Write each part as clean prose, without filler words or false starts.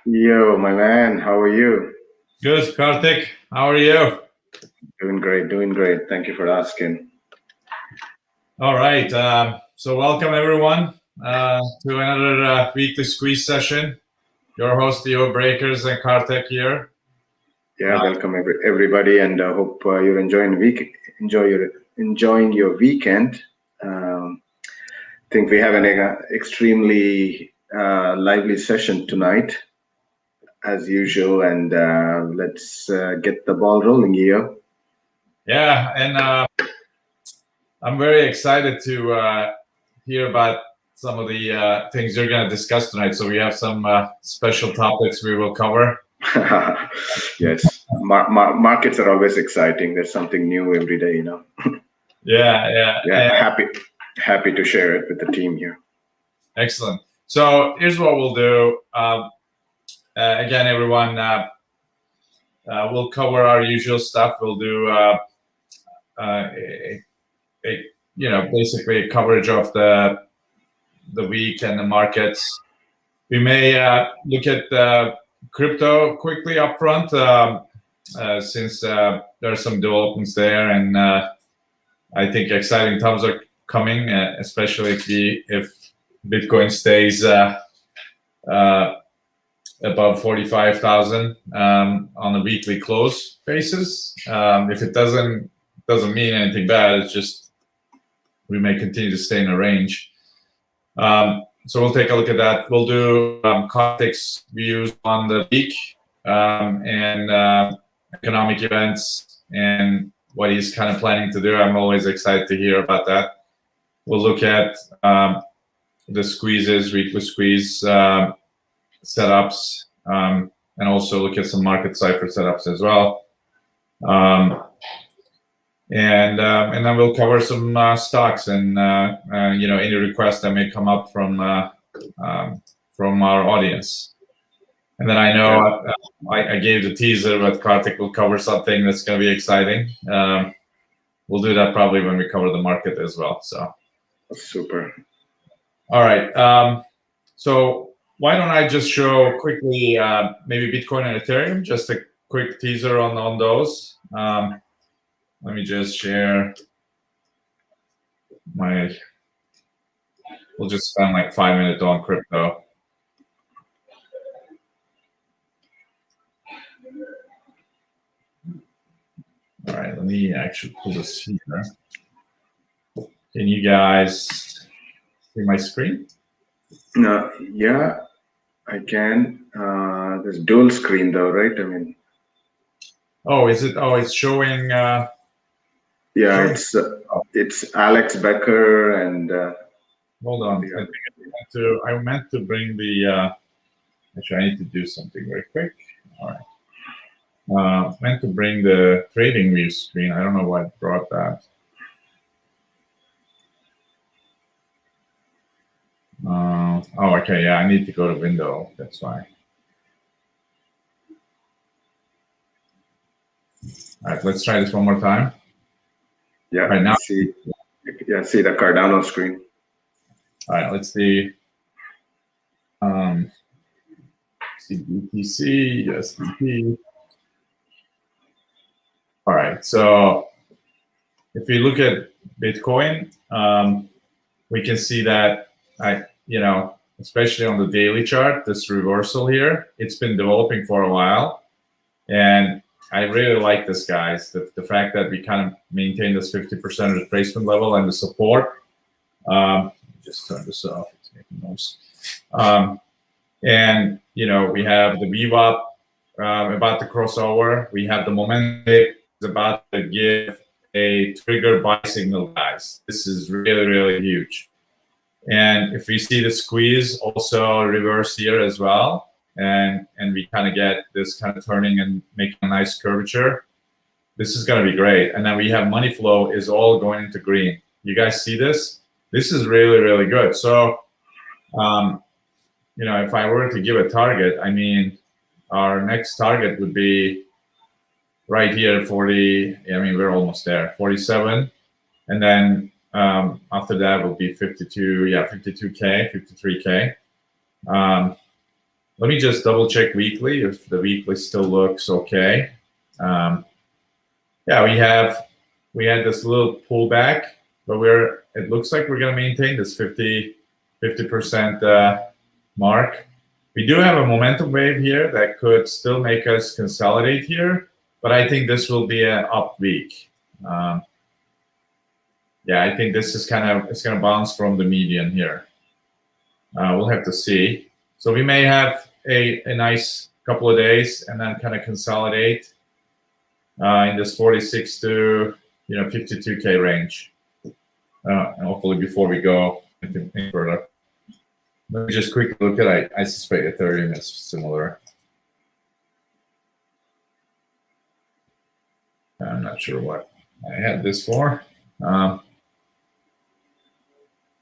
Yo, my man, how are you? Good, Karthik. How are you? Doing great, doing great. Thank you for asking. All right. So welcome everyone to another weekly squeeze session. Your host E.O.Breakers and Karthik here. Yeah, Uh, welcome everybody, and I hope you're enjoying your weekend. I think we have an extremely lively session tonight, as usual, and let's get the ball rolling here. yeah, and I'm very excited to hear about some of the things you're going to discuss tonight. So we have some special topics we will cover. Yes, markets are always exciting. There's something new every day. Yeah. Yeah, happy to share it with the team here. Excellent. So here's what we'll do. Again, everyone, we'll cover our usual stuff. We'll do basically a coverage of the week and the markets. We may look at crypto quickly up front, since there are some developments there, and I think exciting times are coming, especially if Bitcoin stays above 45,000 on a weekly close basis. If it doesn't mean anything bad. It's just we may continue to stay in a range. So we'll take a look at that. We'll do Karthik's views on the week and economic events and what he's kind of planning to do. I'm always excited to hear about that. We'll look at the squeezes, weekly squeeze setups, and also look at some market cipher setups as well. And then we'll cover some stocks and any requests that may come up from our audience. And then I know I gave the teaser, but Karthik will cover something that's going to be exciting. We'll do that probably when we cover the market as well. So super. All right. So why don't I just show quickly maybe Bitcoin and Ethereum, just a quick teaser on those. Let me just share we'll just spend like 5 minutes on crypto. All right, let me actually pull this here. Can you guys see my screen? No, yeah, I can. There's dual screen though, right? I mean. Oh, is it? Oh, it's showing. Yeah, it's Alex Becker and. Hold on. I meant to bring the. Actually, I need to do something very quick. All right. Meant to bring the trading view screen. I don't know why it brought that. Oh, okay. Yeah, I need to go to window. That's why. All right, let's try this one more time. Yeah, right now. See the Cardano screen. All right, let's see. See BTC, USDT. All right, so if we look at Bitcoin, we can see that especially on the daily chart, this reversal here, it's been developing for a while, and I really like this, guys. The fact that we kind of maintain this 50% retracement level and the support. Just turn this off. It's making noise. And we have the VWAP about to cross over. We have the momentum is about to give a trigger buy signal, guys. This is really, really huge. And if we see the squeeze also reverse here as well, and we kind of get this kind of turning and making a nice curvature, this is going to be great. And then we have money flow is all going into green. You guys see this? This is really, really good. So, if I were to give a target, I mean, our next target would be right here, 40. I mean, we're almost there, 47. And then after that will be 52. Yeah, 52K, 53K. Let me just double check weekly if the weekly still looks okay. Yeah, we had this little pullback, but it looks like we're going to maintain this 50% mark. We do have a momentum wave here that could still make us consolidate here, but I think this will be an up week. Yeah, I think this is it's going to bounce from the median here. We'll have to see. So we may have a nice couple of days and then kind of consolidate in this 46 to 52K range. And hopefully before we go any further. Let me just quickly look at I suspect Ethereum is similar. I'm not sure what I had this for.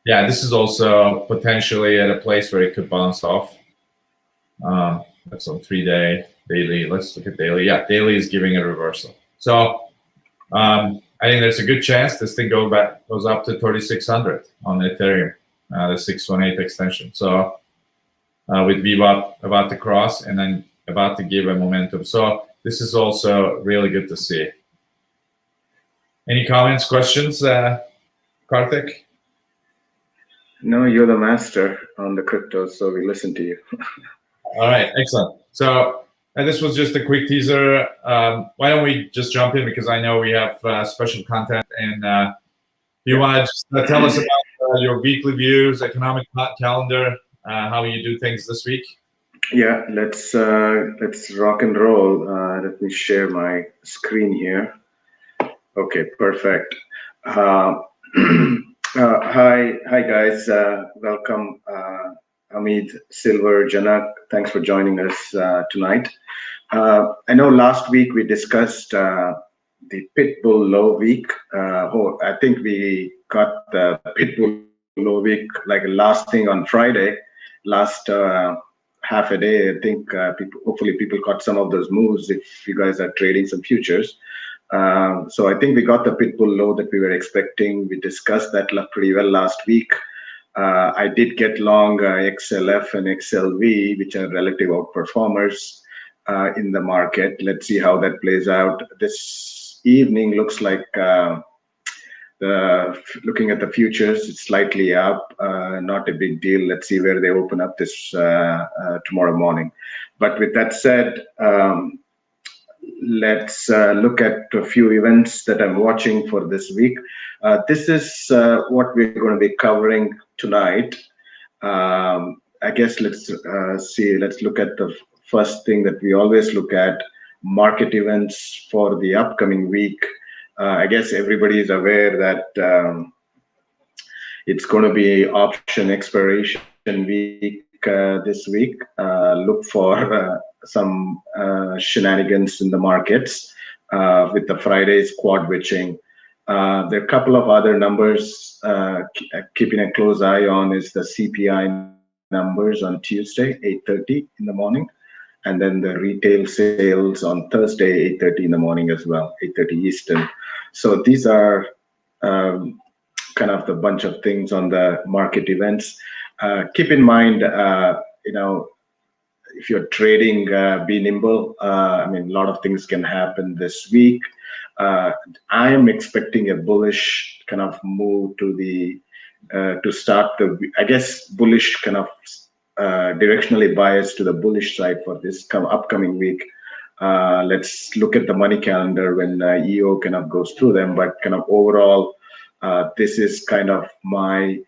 Yeah, this is also potentially at a place where it could bounce off. That's on 3-day, daily. Let's look at daily. Yeah, daily is giving a reversal. So I think there's a good chance this thing goes up to 3,600 on Ethereum, the 618 extension. So with VWAP about to cross and then about to give a momentum. So this is also really good to see. Any comments, questions, Karthik? No, you're the master on the crypto, so we listen to you. All right, excellent. So this was just a quick teaser. Why don't we just jump in, because I know we have special content, and do you want to just tell us about your weekly views, economic calendar, how you do things this week? Yeah, let's rock and roll. Let me share my screen here. Okay, perfect. Hi guys. Welcome, Hamid, Silver, Janak. Thanks for joining us tonight. I know last week we discussed the Pitbull low week. I think we got the Pitbull low week like last thing on Friday, last half a day. I think hopefully people caught some of those moves if you guys are trading some futures. So I think we got the Pitbull low that we were expecting. We discussed that pretty well last week. I did get long XLF and XLV, which are relative outperformers in the market. Let's see how that plays out. This evening looks like looking at the futures, it's slightly up, not a big deal. Let's see where they open up this tomorrow morning. But with that said, let's look at a few events that I'm watching for this week. This is what we're going to be covering tonight. I guess let's look at the first thing that we always look at, market events for the upcoming week. I guess everybody is aware that it's going to be option expiration week this week. Look for some shenanigans in the markets with the Friday's quad witching. There are a couple of other numbers keeping a close eye on is the CPI numbers on Tuesday, 8:30 in the morning, and then the retail sales on Thursday, 8:30 in the morning as well, 8:30 Eastern. So these are kind of the bunch of things on the market events. Keep in mind, if you're trading, be nimble. I mean, a lot of things can happen this week. I am expecting a bullish kind of move to start the, I guess, bullish kind of directionally biased to the bullish side for this upcoming week. Let's look at the money calendar when EO kind of goes through them, but kind of overall, this is kind of my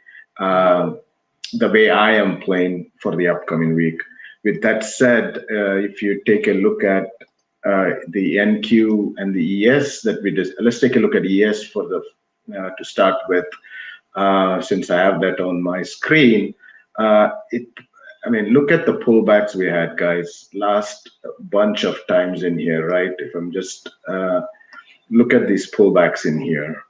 the way I am playing for the upcoming week. With that said, if you take a look at the NQ and the ES that we just, let's take a look at ES for the to start with, since I have that on my screen. I mean, look at the pullbacks we had, guys, last bunch of times in here, right? If I'm just look at these pullbacks in here.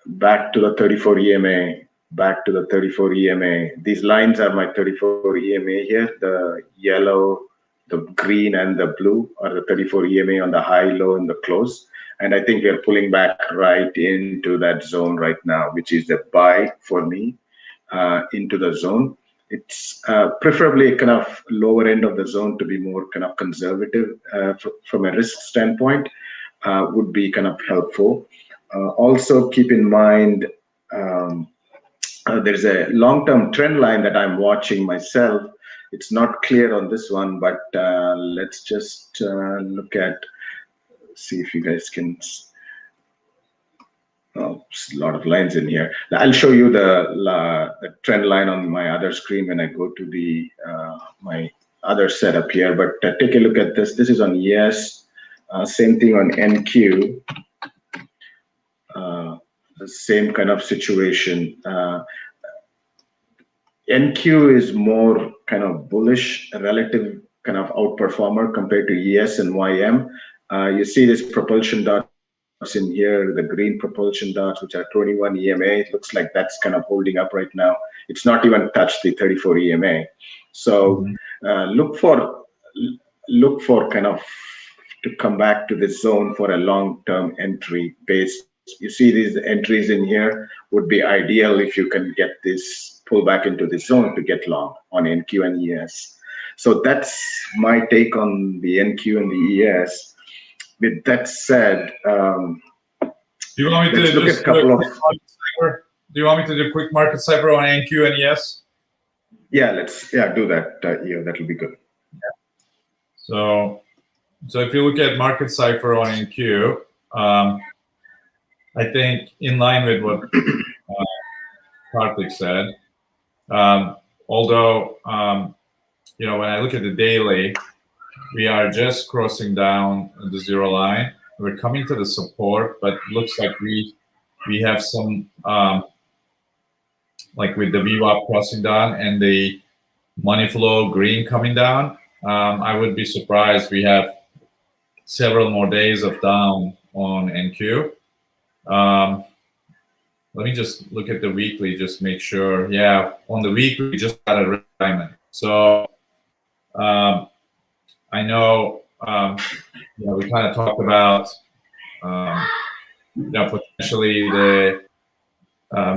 Back to the 34 EMA, back to the 34 EMA. These lines are my 34 EMA here. The yellow, the green, and the blue are the 34 EMA on the high, low, and the close. And I think we're pulling back right into that zone right now, which is the buy for me into the zone. It's preferably kind of lower end of the zone to be more kind of conservative from a risk standpoint would be kind of helpful. Also keep in mind there's a long-term trend line that I'm watching myself. It's not clear on this one, but let's just look at, see if you guys can. Oh, there's a lot of lines in here. I'll show you the trend line on my other screen when I go to the my other setup here. But take a look at this. This is on ES. Same thing on NQ. The same kind of situation. NQ is more kind of bullish, relative kind of outperformer compared to ES and YM. You see this propulsion dot in here, the green propulsion dots, which are 21 EMA. It looks like that's kind of holding up right now. It's not even touched the 34 EMA. So look for kind of to come back to this zone for a long-term entry base. You see these entries in here would be ideal if you can get this pull back into the zone to get long on NQ and ES. So that's my take on the NQ and the ES. With that said, do you want me to look at a couple of. Do you want me to do a quick market cipher on NQ and ES? Yeah, let's do that. That'll be good. Yeah. So if you look at market cipher on NQ, I think in line with what Karthik said. Although when I look at the daily, we are just crossing down the zero line. We're coming to the support, but it looks like we have some like with the VWAP crossing down and the money flow green coming down. I would be surprised. We have several more days of down on NQ. Let me just look at the weekly, just make sure. Yeah, on the weekly, we just got a red diamond. So I know, we kind of talked about, potentially the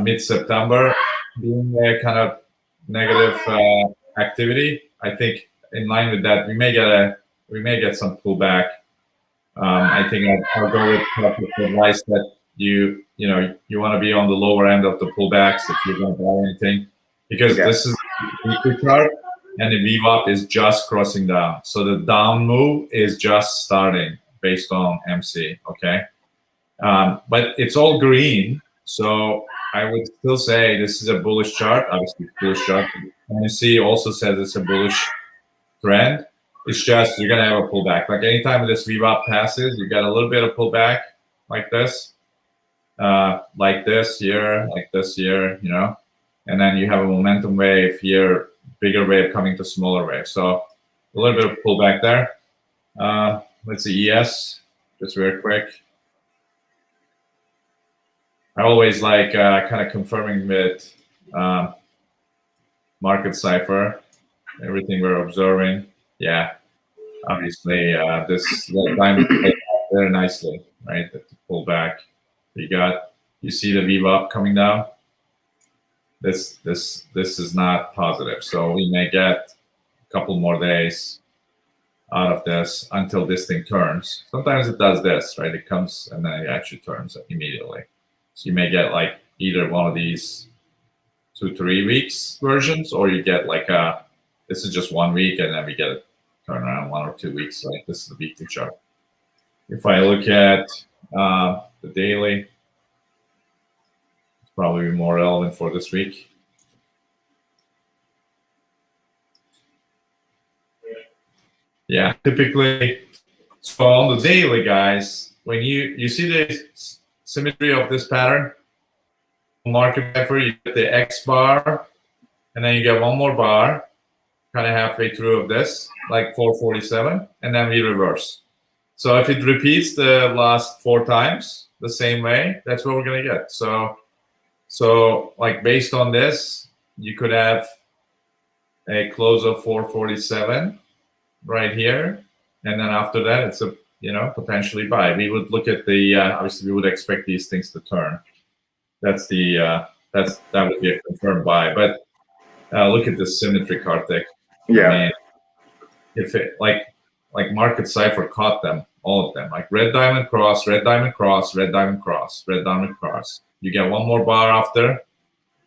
mid-September being a kind of negative activity. I think in line with that, we may get some pullback. I think I'll go with the advice that you want to be on the lower end of the pullbacks if you're going to buy anything, because this is the weekly chart. And the VWAP is just crossing down. So the down move is just starting based on MC, okay? But it's all green. So I would still say this is a bullish chart, obviously bullish chart. MC also says it's a bullish trend. It's just you're going to have a pullback. Like anytime this VWAP passes, you get a little bit of pullback like this here, and then you have a momentum wave here, bigger wave coming to smaller wave. So a little bit of pullback there. Let's see, ES, just very quick. I always like kind of confirming with market cipher, everything we're observing. Yeah, obviously this diamond played out very nicely, right? The pullback. You see the VWAP coming down. This is not positive. So we may get a couple more days out of this until this thing turns. Sometimes it does this, right? It comes and then it actually turns immediately. So you may get like either one of these 2-3 weeks versions, or you get like this is just 1 week and then we get a turnaround 1 or 2 weeks. Like this is the weekly chart. If I look at the daily, it's probably more relevant for this week. Yeah, typically, so on the daily, guys, when you see the symmetry of this pattern, market cipher, you get the X bar, and then you get one more bar, kind of halfway through of this, like 447, and then we reverse. So if it repeats the last 4 times the same way, that's what we're gonna get. So like based on this, you could have a close of 447 right here, and then after that, it's a potentially buy. We would look at the obviously we would expect these things to turn. That's the that would be a confirmed buy. But Look at this symmetry, Karthik. Yeah. I mean, if it like Market Cipher caught them, all of them, like red diamond cross, red diamond cross, red diamond cross, red diamond cross. You get one more bar after,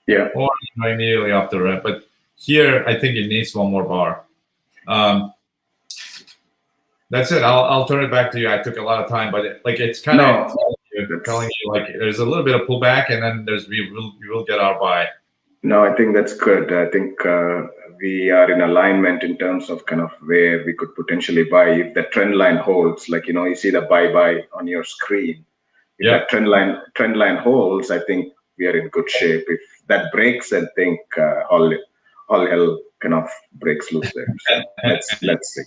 Yeah. or immediately after red. But here, I think it needs one more bar. That's it. I'll turn it back to you. I took a lot of time, but it's kind of telling you like there's a little bit of pullback, and then we will get our buy. No, I think that's good. I think we are in alignment in terms of kind of where we could potentially buy if the trend line holds. Like, you see the buy on your screen. If that trend line holds, I think we are in good shape. If that breaks, I think all hell kind of breaks loose there. So let's see.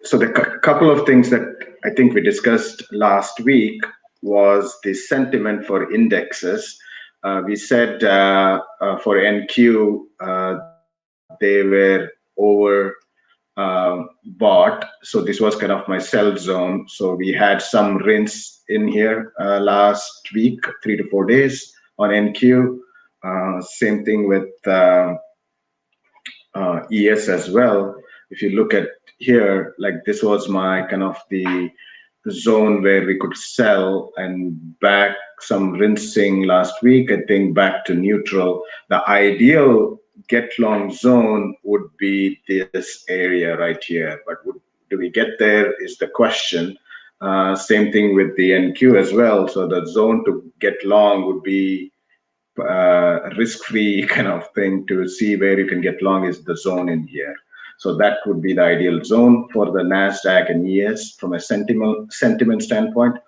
So the couple of things that I think we discussed last week was the sentiment for indexes. We said for NQ, they were over bought. So this was kind of my sell zone. So we had some rinse in here last week, 3 to 4 days on NQ. Same thing with ES as well. If you look at here, like this was my kind of the zone where we could sell, and back some rinsing last week, I think back to neutral. The ideal get long zone would be this area right here, but do we get there is the question. Same thing with the NQ as well. So the zone to get long would be risk-free kind of thing. To see where you can get long is the zone in here. So that would be the ideal zone for the NASDAQ and ES from a sentiment standpoint.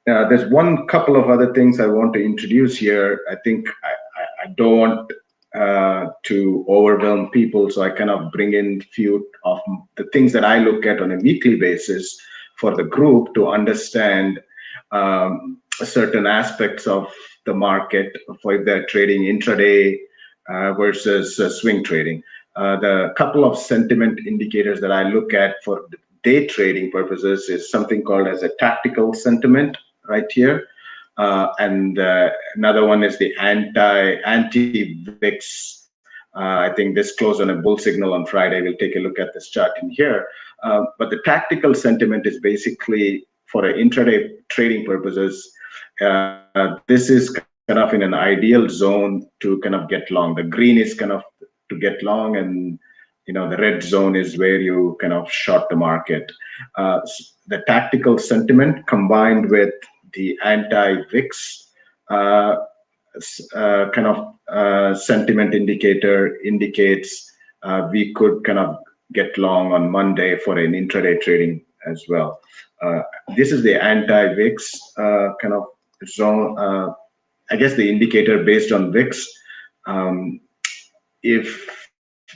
There's one couple of other things I want to introduce here. I think I don't want to overwhelm people, so I kind of bring in few of the things that I look at on a weekly basis for the group to understand certain aspects of the market for if they're trading intraday versus swing trading. The couple of sentiment indicators that I look at for day trading purposes is something called as a tactical sentiment right here. And another one is the anti-VIX. I think this closed on a bull signal on Friday. We'll take a look at this chart in here. But the tactical sentiment is basically for an intraday trading purposes. This is kind of in an ideal zone to kind of get long. The green is kind of to get long, and the red zone is where you kind of short the market. The tactical sentiment combined with the anti-VIX kind of sentiment indicator indicates we could kind of get long on Monday for an intraday trading as well. This is the anti-VIX kind of zone. I guess the indicator based on VIX. If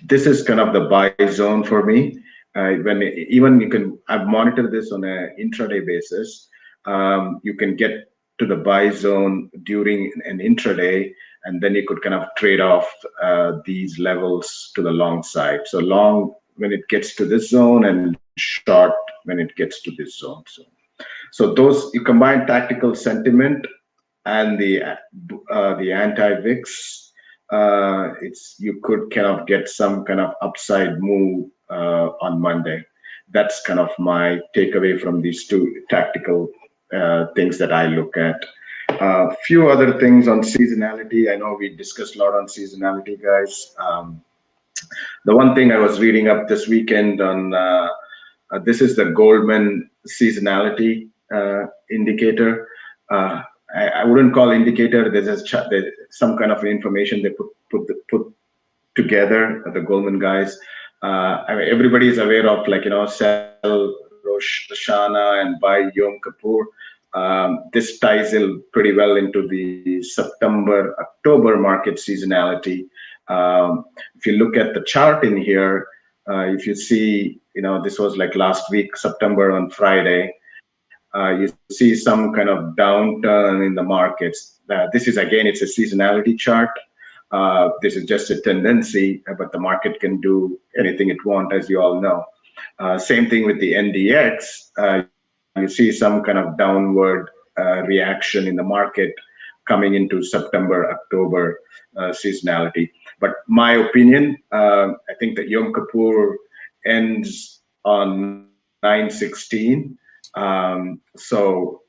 this is kind of the buy zone for me, I've monitored this on an intraday basis. You can get to the buy zone during an intraday, and then you could kind of trade off these levels to the long side. So long when it gets to this zone, and short when it gets to this zone. So those, you combine tactical sentiment and the anti-VIX. You could kind of get some kind of upside move on Monday. That's kind of my takeaway from these two tactical things that I look at. A few other things on seasonality. I know we discussed a lot on seasonality, guys. The one thing I was reading up this weekend on, this is the Goldman seasonality indicator. I wouldn't call indicator. There's some kind of information they put together, the Goldman guys. I mean, everybody is aware of sell Rosh Hashanah and buy Yom Kippur. This ties in pretty well into the September-October market seasonality. If you look at the chart in here, if you see, this was like last week, September on Friday. You see some kind of downturn in the markets. This is, again, it's a seasonality chart. This is just a tendency, but the market can do anything it wants, as you all know. Same thing with the NDX. You see some kind of downward reaction in the market coming into September, October seasonality. But my opinion, I think that Yom Kippur ends on 9/16. So,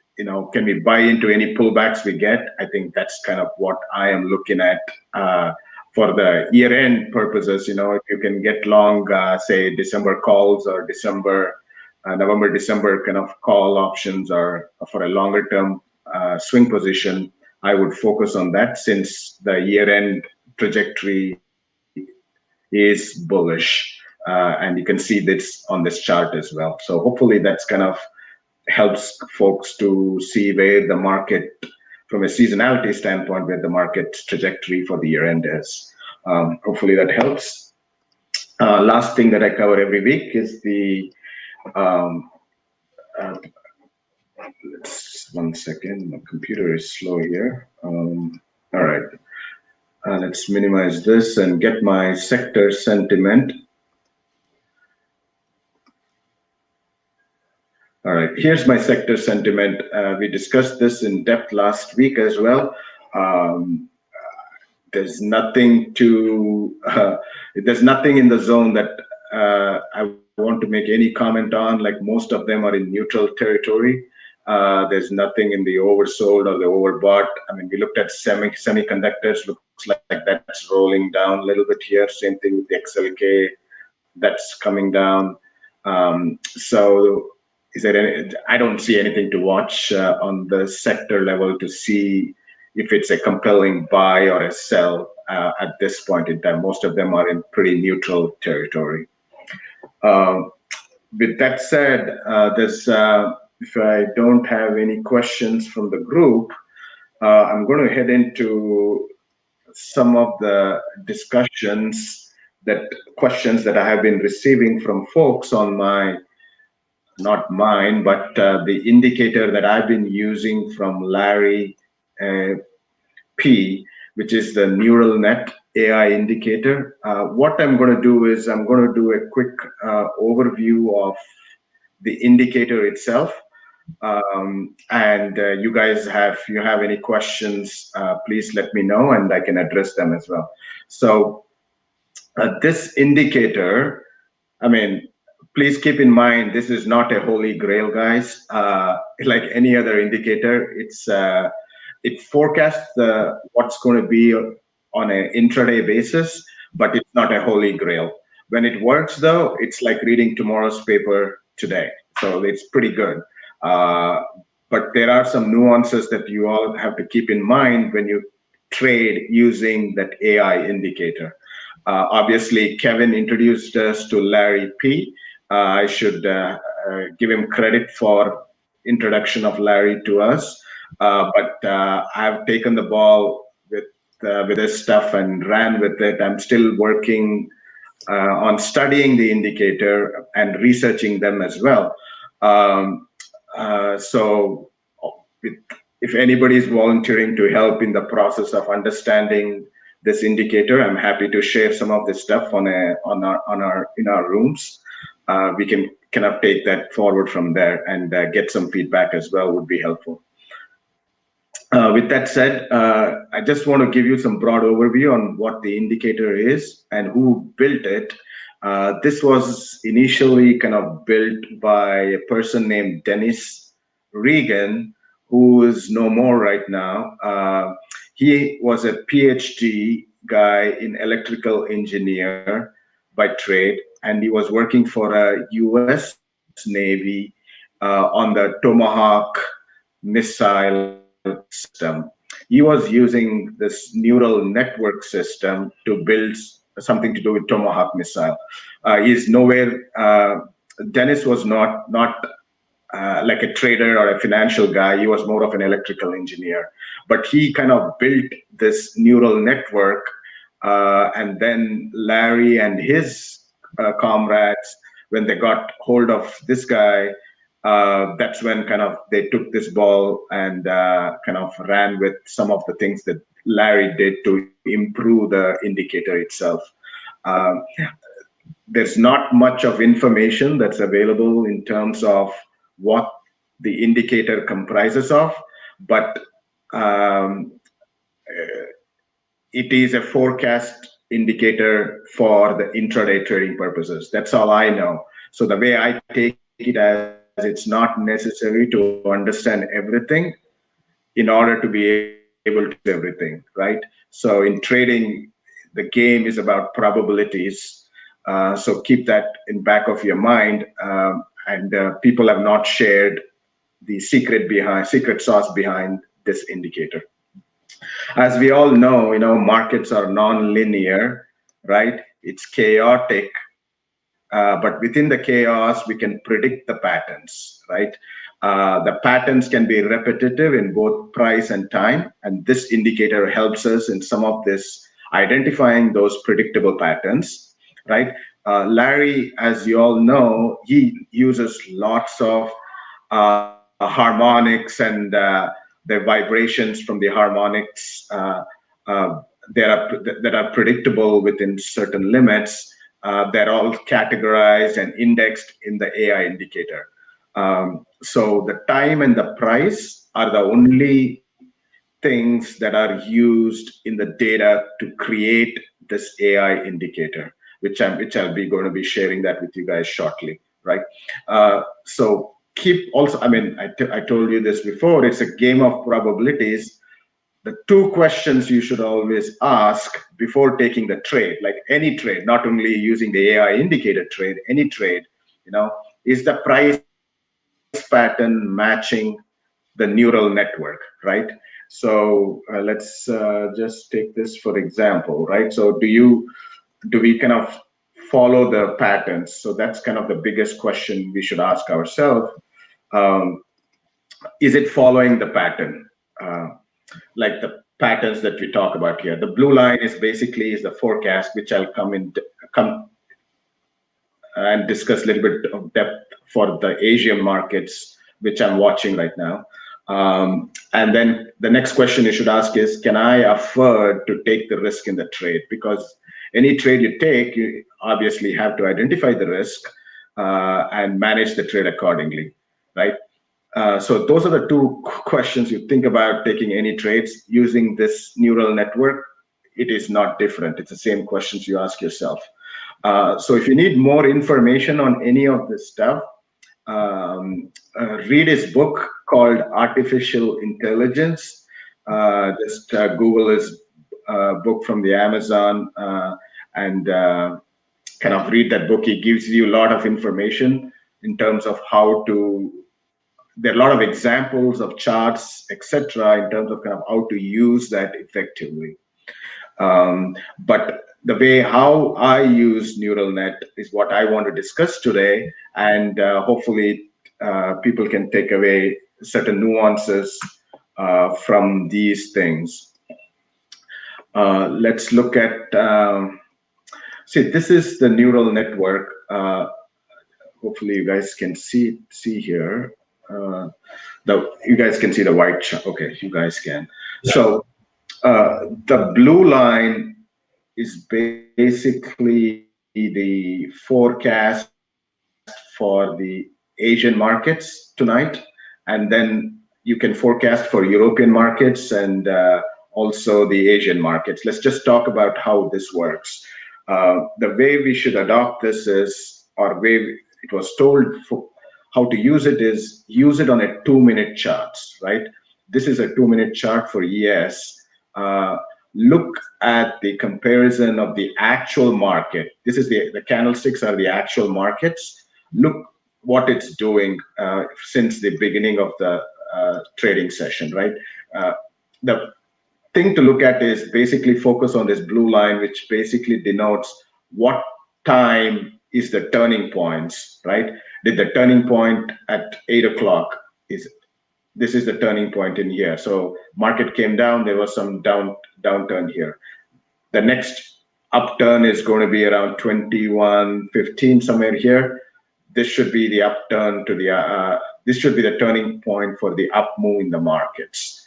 can we buy into any pullbacks we get? I think that's kind of what I am looking at for the year-end purposes. If you can get long, say, December calls or November, December kind of call options, or for a longer-term swing position, I would focus on that, since the year-end trajectory is bullish. And you can see this on this chart as well. So hopefully that's kind of helps folks to see where the market, from a seasonality standpoint, where the market's trajectory for the year end is. Hopefully that helps. Last thing that I cover every week is the, one second, my computer is slow here. All right, let's minimize this and get my sector sentiment. All right, here's my sector sentiment. We discussed this in depth last week as well. There's nothing in the zone that I want to make any comment on. Like, most of them are in neutral territory. There's nothing in the oversold or the overbought. I mean, we looked at semiconductors. Looks like that's rolling down a little bit here. Same thing with the XLK. That's coming down. So is there any? I don't see anything to watch on the sector level to see if it's a compelling buy or a sell at this point in time. Most of them are in pretty neutral territory. With that said, if I don't have any questions from the group, I'm going to head into some of the questions that I have been receiving from folks on not mine, but the indicator that I've been using from Larry P, which is the neural net AI indicator. What I'm going to do is I'm going to do a quick overview of the indicator itself. And you guys if you have any questions, please let me know and I can address them as well. So this indicator, I mean, please keep in mind, this is not a holy grail, guys. Like any other indicator, it forecasts what's going to be on an intraday basis, but it's not a holy grail. When it works, though, it's like reading tomorrow's paper today. So it's pretty good. But there are some nuances that you all have to keep in mind when you trade using that AI indicator. Obviously, Kevin introduced us to Larry P. I should give him credit for introduction of Larry to us. But I've taken the ball with this stuff and ran with it. I'm still working on studying the indicator and researching them as well. So if anybody is volunteering to help in the process of understanding this indicator, I'm happy to share some of this stuff in our rooms. We can kind of take that forward from there and get some feedback as well would be helpful. With that said, I just want to give you some broad overview on what the indicator is and who built it. This was initially kind of built by a person named Dennis Regan, who is no more right now. He was a PhD guy in electrical engineer by trade, and he was working for a U.S. Navy on the Tomahawk missile system. He was using this neural network system to build something to do with Tomahawk missile. He's nowhere. Dennis was not like a trader or a financial guy. He was more of an electrical engineer. But he kind of built this neural network, and then Larry and his comrades, when they got hold of this guy, that's when kind of they took this ball and kind of ran with some of the things that Larry did to improve the indicator itself. There's not much of information that's available in terms of what the indicator comprises of, but it is a forecast indicator for the intraday trading purposes. That's all I know. So the way I take it as, it's not necessary to understand everything in order to be able to use everything, right? So in trading, the game is about probabilities. So keep that in back of your mind. And people have not shared the secret sauce behind this indicator. As we all know, markets are non-linear, right? It's chaotic, but within the chaos, we can predict the patterns, right? The patterns can be repetitive in both price and time, and this indicator helps us in some of this identifying those predictable patterns, right? Larry, as you all know, he uses lots of harmonics and the vibrations from the harmonics uh, that are predictable within certain limits. They're all categorized and indexed in the AI indicator. So the time and the price are the only things that are used in the data to create this AI indicator, which I'll be going to be sharing that with you guys shortly, right? So keep also, I mean, I told you this before, it's a game of probabilities. The two questions you should always ask before taking the trade, like any trade, not only using the AI indicator trade, any trade, is the price pattern matching the neural network, right? So let's just take this for example, right? So do we kind of follow the patterns? So that's kind of the biggest question we should ask ourselves. Um, is it following the pattern? Like the patterns that we talk about here. The blue line is the forecast, which I'll come and discuss a little bit of depth for the Asian markets, which I'm watching right now. And then the next question you should ask is, can I afford to take the risk in the trade? Because any trade you take, you obviously have to identify the risk and manage the trade accordingly, right? So those are the two questions you think about taking any trades using this neural network. It is not different. It's the same questions you ask yourself. So if you need more information on any of this stuff, read his book called Artificial Intelligence. Just Google his book from the Amazon and kind of read that book. He gives you a lot of information in terms of how to. There are a lot of examples of charts, etc., in terms of kind of how to use that effectively. But the way how I use neural net is what I want to discuss today, and hopefully people can take away certain nuances from these things. Let's look at, see, this is the neural network. Hopefully you guys can see here. You guys can see the white chart. Okay, you guys can. Yeah. So the blue line is basically the forecast for the Asian markets tonight, and then you can forecast for European markets and also the Asian markets. Let's just talk about how this works. The way we should adopt this is, or way it was told for how to use it is, use it on a 2-minute charts, right? This is a 2-minute chart for ES. Look at the comparison of the actual market. This is the candlesticks are the actual markets. Look what it's doing since the beginning of the trading session, right? The thing to look at is basically focus on this blue line, which basically denotes what time is the turning points, right? Did the turning point at 8 o'clock this is the turning point in here. So market came down, there was some downturn here. The next upturn is going to be around 21:15, somewhere here. This should be the upturn to the, this should be the turning point for the up move in the markets.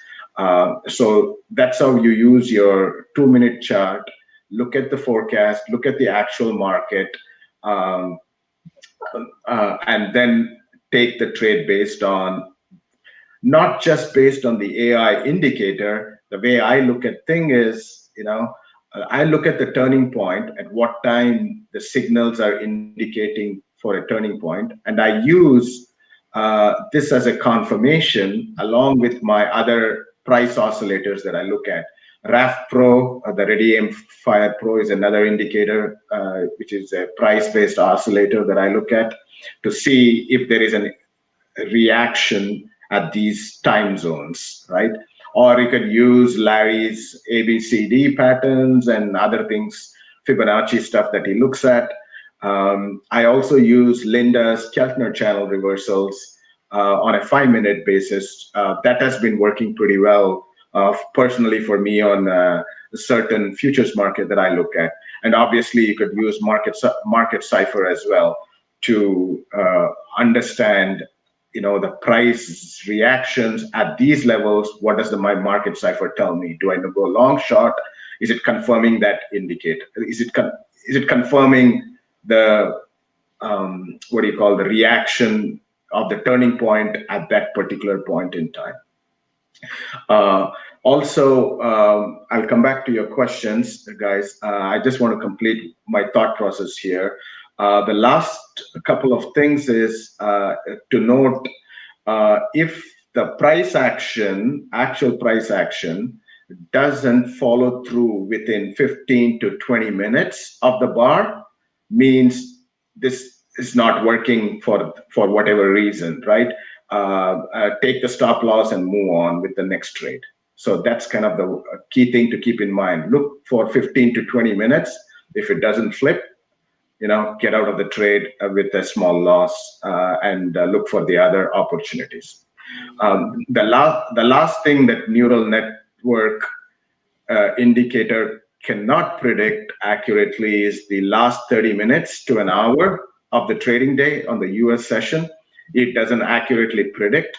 So that's how you use your 2-minute chart. Look at the forecast, look at the actual market, and then take the trade based on, not just based on the AI indicator. The way I look at thing is, I look at the turning point, at what time the signals are indicating for a turning point, and I use this as a confirmation along with my other price oscillators that I look at. RAF Pro, the Ready Aim Fire Pro, is another indicator, which is a price-based oscillator that I look at to see if there is a reaction at these time zones, right? Or you could use Larry's ABCD patterns and other things, Fibonacci stuff that he looks at. I also use Linda's Keltner channel reversals on a 5-minute basis. That has been working pretty well personally for me on a certain futures market that I look at. And obviously you could use market cipher as well to understand the price reactions at these levels. What does my market cipher tell me? Do I go long, short? Is it confirming that indicator? Is it confirming the the reaction of the turning point at that particular point in time? Also, I'll come back to your questions, guys. I just want to complete my thought process here. The last couple of things is to note if the actual price action, doesn't follow through within 15 to 20 minutes of the bar, means this is not working for whatever reason, right? Take the stop loss and move on with the next trade. So that's kind of the key thing to keep in mind. Look for 15 to 20 minutes. If it doesn't flip, get out of the trade with a small loss and look for the other opportunities. The last thing that neural network indicator cannot predict accurately is the last 30 minutes to an hour of the trading day on the US session. It doesn't accurately predict.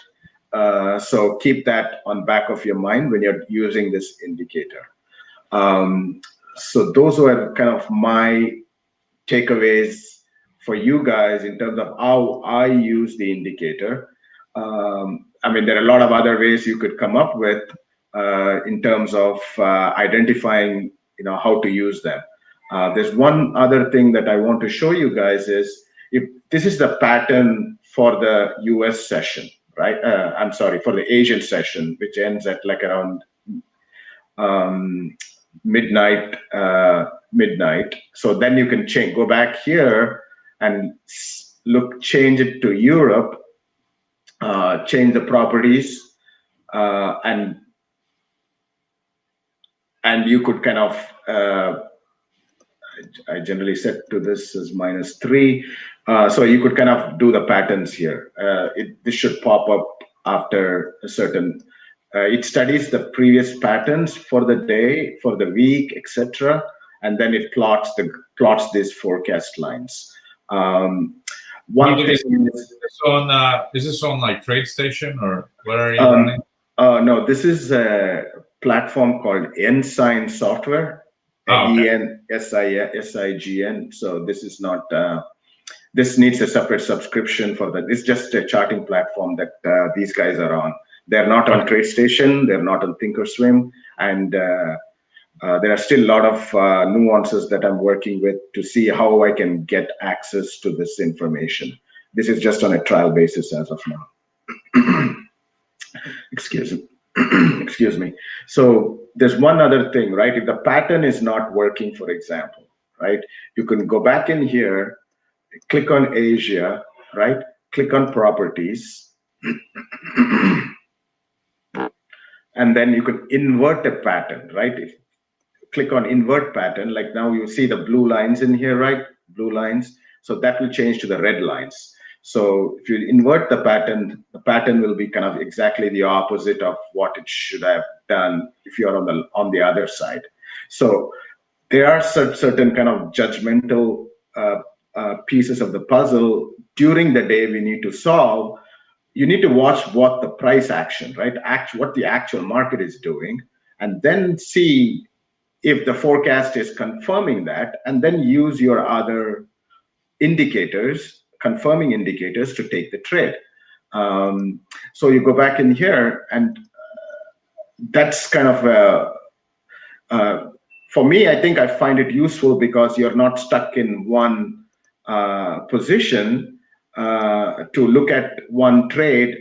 So keep that on back of your mind when you're using this indicator. So those were kind of my takeaways for you guys in terms of how I use the indicator. I mean, there are a lot of other ways you could come up with in terms of identifying, how to use them. There's one other thing that I want to show you guys is, if this is the pattern for the US session, right? I'm sorry, for the Asian session, which ends at like around midnight. So then you can go back here and change it to Europe, change the properties, and you could kind of, I generally set to this as -3. So you could kind of do the patterns here. This should pop up after a certain, it studies the previous patterns for the day, for the week, etc. And then it plots these forecast lines. One thing is this on like TradeStation, or where are you running? No, this is a platform called Ensign Software. Okay. ENSIGN. So this is not. This needs a separate subscription for that. It's just a charting platform that these guys are on. They're not on TradeStation. They're not on Thinkorswim, and there are still a lot of nuances that I'm working with to see how I can get access to this information. This is just on a trial basis as of now. Excuse me. Excuse me. So there's one other thing, right? If the pattern is not working, for example, right, you can go back in here, click on Asia, right? Click on properties. And then you could invert a pattern, right? Click on invert pattern, like now you see the blue lines in here, right? Blue lines. So that will change to the red lines. So if you invert the pattern will be kind of exactly the opposite of what it should have done if you're on the other side. So there are certain kind of judgmental pieces of the puzzle during the day we need to solve. You need to watch what the price action, right? What the actual market is doing, and then see if the forecast is confirming that, and then use your other indicators, confirming indicators, to take the trade. So you go back in here, and that's kind of for me, I think I find it useful because you're not stuck in one position to look at one trade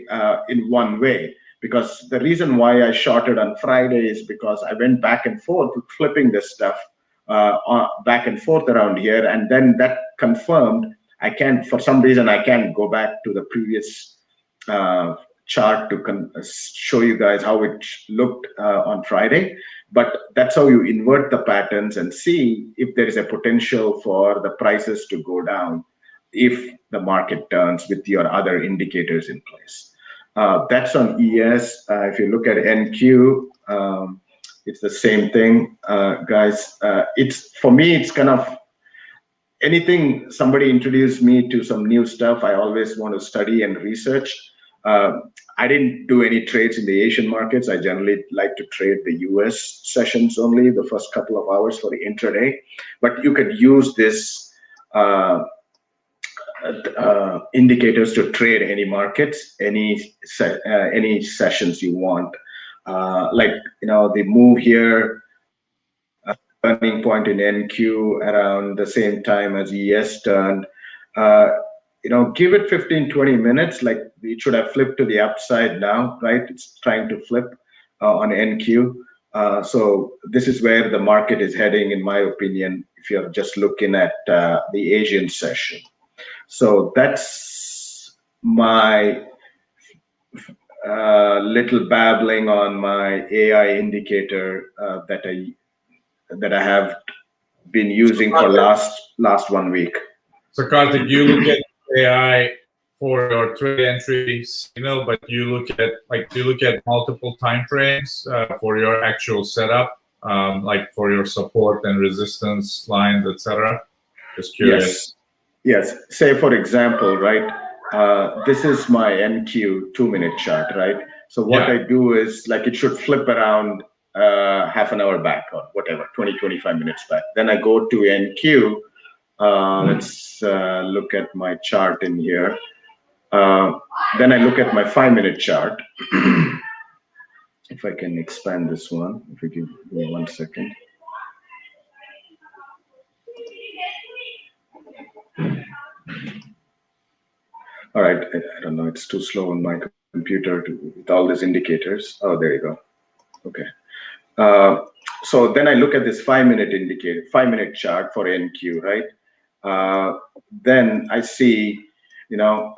in one way. Because the reason why I shorted on Friday is because I went back and forth flipping this stuff back and forth around here, and then that confirmed I can't, for some reason, I can't go back to the previous chart to show you guys how it looked on Friday. But that's how you invert the patterns and see if there is a potential for the prices to go down if the market turns with your other indicators in place. That's on ES. If you look at NQ, it's the same thing, guys. It's, for me, it's kind of anything somebody introduced me to some new stuff, I always want to study and research. I didn't do any trades in the Asian markets. I generally like to trade the US sessions only, the first couple of hours for the intraday. But you could use this indicators to trade any markets, any sessions you want. Like, you know, the move here, turning point in NQ around the same time as ES turned. You know, give it 15-20 minutes. Like, it should have flipped to the upside now, right? It's trying to flip on NQ. So this is where the market is heading, in my opinion, if you're just looking at the Asian session. So that's my little babbling on my AI indicator that I have been using for last 1 week. So Karthik, you look at AI for your trade entry signal, but you look at multiple time frames for your actual setup, like for your support and resistance lines, etc. Just curious. Yes. Say, for example, right, this is my NQ 2-minute chart, right? So what I do is, like, it should flip around half an hour back or whatever, 20-25 minutes back. Then I go to NQ. Let's look at my chart in here. Then I look at my 5-minute chart. If I can expand this one, if you give me 1 second. All right, I don't know, it's too slow on my computer with all these indicators. Oh, there you go. Okay. So then I look at this 5-minute chart for NQ, right? Then I see, you know,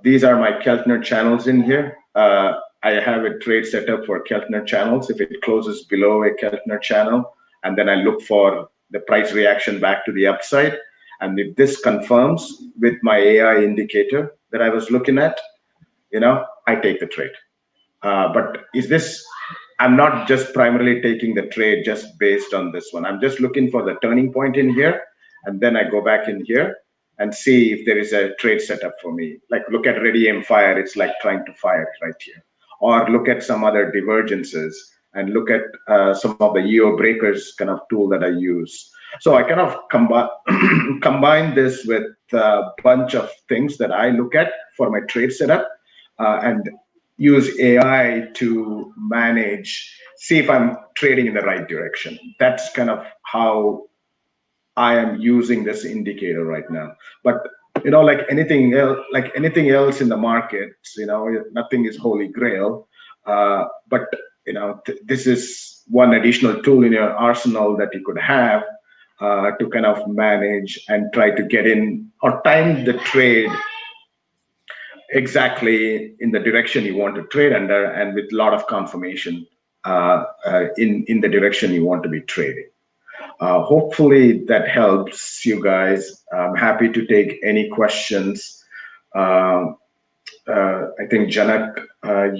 these are my Keltner channels in here. I have a trade set up for Keltner channels. If it closes below a Keltner channel, and then I look for the price reaction back to the upside. And if this confirms with my AI indicator that I was looking at, you know, I take the trade. But is this, I'm not just primarily taking the trade just based on this one. I'm just looking for the turning point in here. And then I go back in here and see if there is a trade setup for me. Like, look at Ready Aim Fire. It's like trying to fire right here. Or look at some other divergences and look at some of the E.O.Breakers kind of tool that I use. So I kind of combine this with a bunch of things that I look at for my trade setup and use AI to manage, see if I'm trading in the right direction. That's kind of how I am using this indicator right now. But, you know, like anything else in the markets, you know, nothing is holy grail. But, you know, this is one additional tool in your arsenal that you could have to kind of manage and try to get in or time the trade exactly in the direction you want to trade under, and with a lot of confirmation in the direction you want to be trading. Hopefully that helps you guys. I'm happy to take any questions. I think Janak, how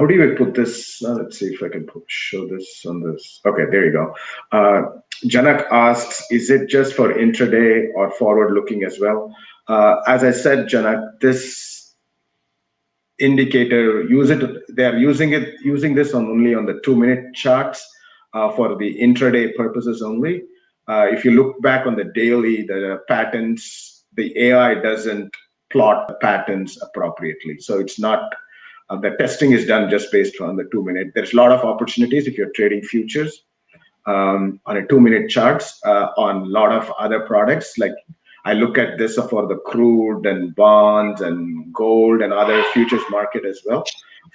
do you put this? Let's see if I can show this on this. Okay, there you go. Janak asks, is it just for intraday or forward looking as well? As I said, Janak, this indicator, they're using this only on the 2-minute charts for the intraday purposes only. If you look back on the daily, the patterns, the AI doesn't plot the patterns appropriately. So it's not, the testing is done just based on the 2-minute. There's a lot of opportunities if you're trading futures. on a 2-minute charts on a lot of other products. Like I look at this for the crude and bonds and gold and other futures market as well.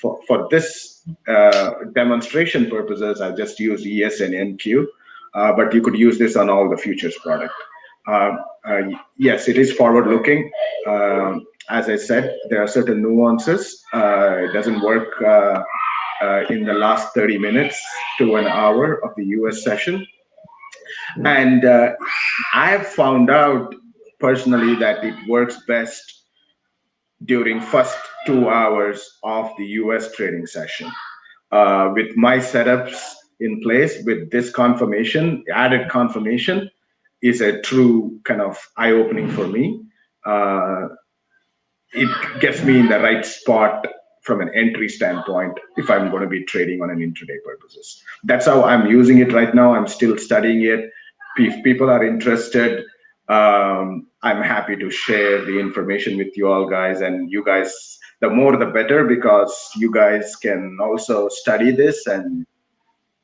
For this demonstration purposes, I just use ES and NQ, but you could use this on all the futures product. Yes, it is forward-looking. As I said, there are certain nuances. It doesn't work in the last 30 minutes to an hour of the US session. And I have found out personally that it works best during first 2 hours of the US trading session. With my setups in place, with this confirmation, added confirmation is a true kind of eye-opening for me. It gets me in the right spot from an entry standpoint if I'm going to be trading on an intraday purposes. That's how I'm using it right now. I'm still studying it. If people are interested, I'm happy to share the information with you all guys, and you guys, the more the better, because you guys can also study this and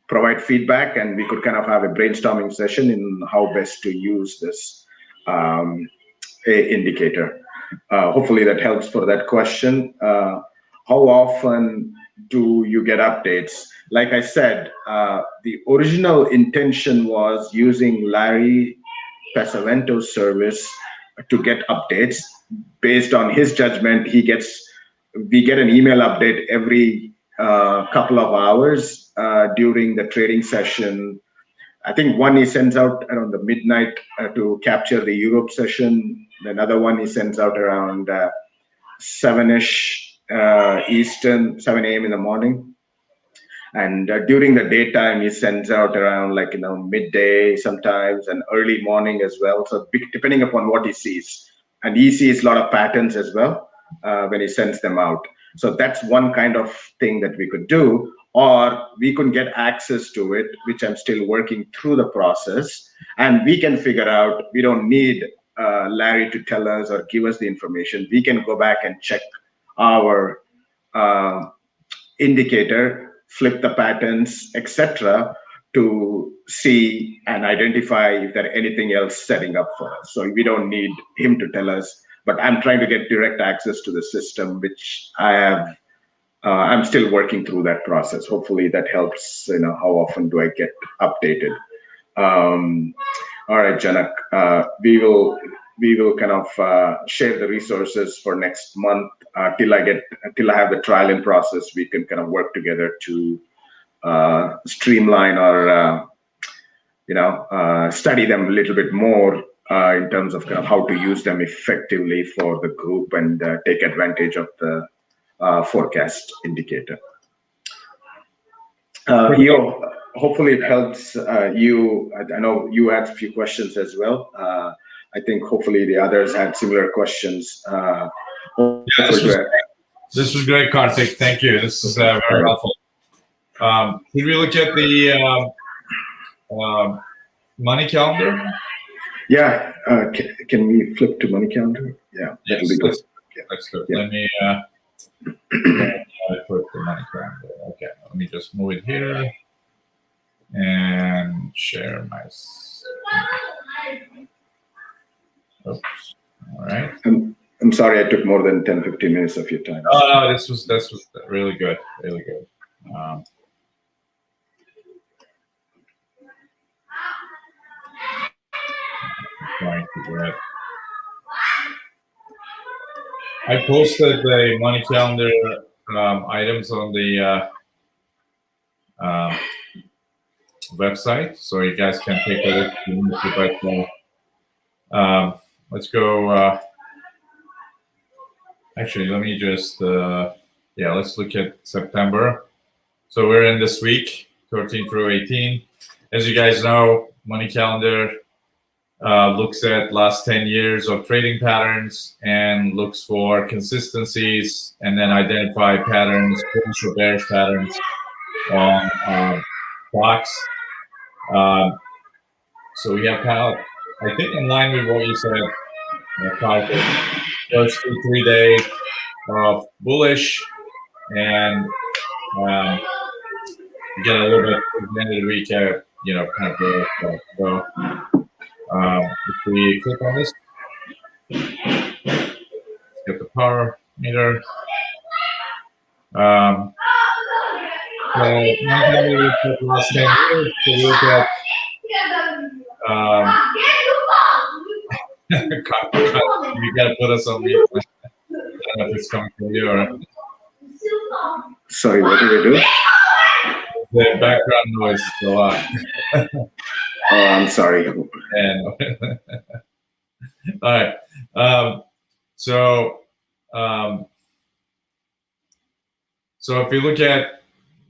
provide feedback, and we could kind of have a brainstorming session in how best to use this indicator. Hopefully that helps for that question. How often do you get updates? Like I said, the original intention was using Larry Pesavento's service to get updates. Based on his judgment, we get an email update every couple of hours during the trading session. I think one he sends out around the midnight to capture the Europe session. Another one he sends out around 7-ish Eastern, 7 a.m. in the morning. And during the daytime, he sends out around midday sometimes and early morning as well. So depending upon what he sees. And he sees a lot of patterns as well when he sends them out. So that's one kind of thing that we could do. Or we could get access to it, which I'm still working through the process. And we can figure out, we don't need Larry to tell us or give us the information. We can go back and check our indicator, flip the patterns, etc., to see and identify if there's anything else setting up for us. So we don't need him to tell us, but I'm trying to get direct access to the system, which I have. I'm still working through that process. Hopefully that helps. How often do I get updated? All right, Janak, we will kind of share the resources for next month till I have the trial in process. We can kind of work together to streamline or study them a little bit more in terms of kind of how to use them effectively for the group and take advantage of the forecast indicator. E.O., hopefully it helps you. I know you had a few questions as well. I think hopefully the others had similar questions. This was great, Karthik. Thank you. This is very helpful. Did we look at the money calendar? Yeah. Can we flip to money calendar? Yeah, yes, that'll be good. Let's go. Yeah. Let me put the money calendar. Okay, let me just move it here and share my. Oops. All right. I'm sorry I took more than 10-15 minutes of your time. Oh no, this was really good, really good. Trying to get. I posted the money calendar items on the website, so you guys can take a look. But let's go. Actually, let me just let's look at September. So we're in this week, 13 through 18. As you guys know, money calendar looks at last 10 years of trading patterns and looks for consistencies and then identify patterns, bullish or bearish patterns on stocks. So we have kind of, I think in line with what you said, first 2-3 days of bullish and get a little bit at the end of the week at kind of go. So if we click on this, get the power meter. So normally we put last 10 years. So we look at you gotta put us on mute. I don't know if it's coming from you or Sorry, what did I do? the background noise is a lot. Oh, I'm sorry. And all right. So if you look at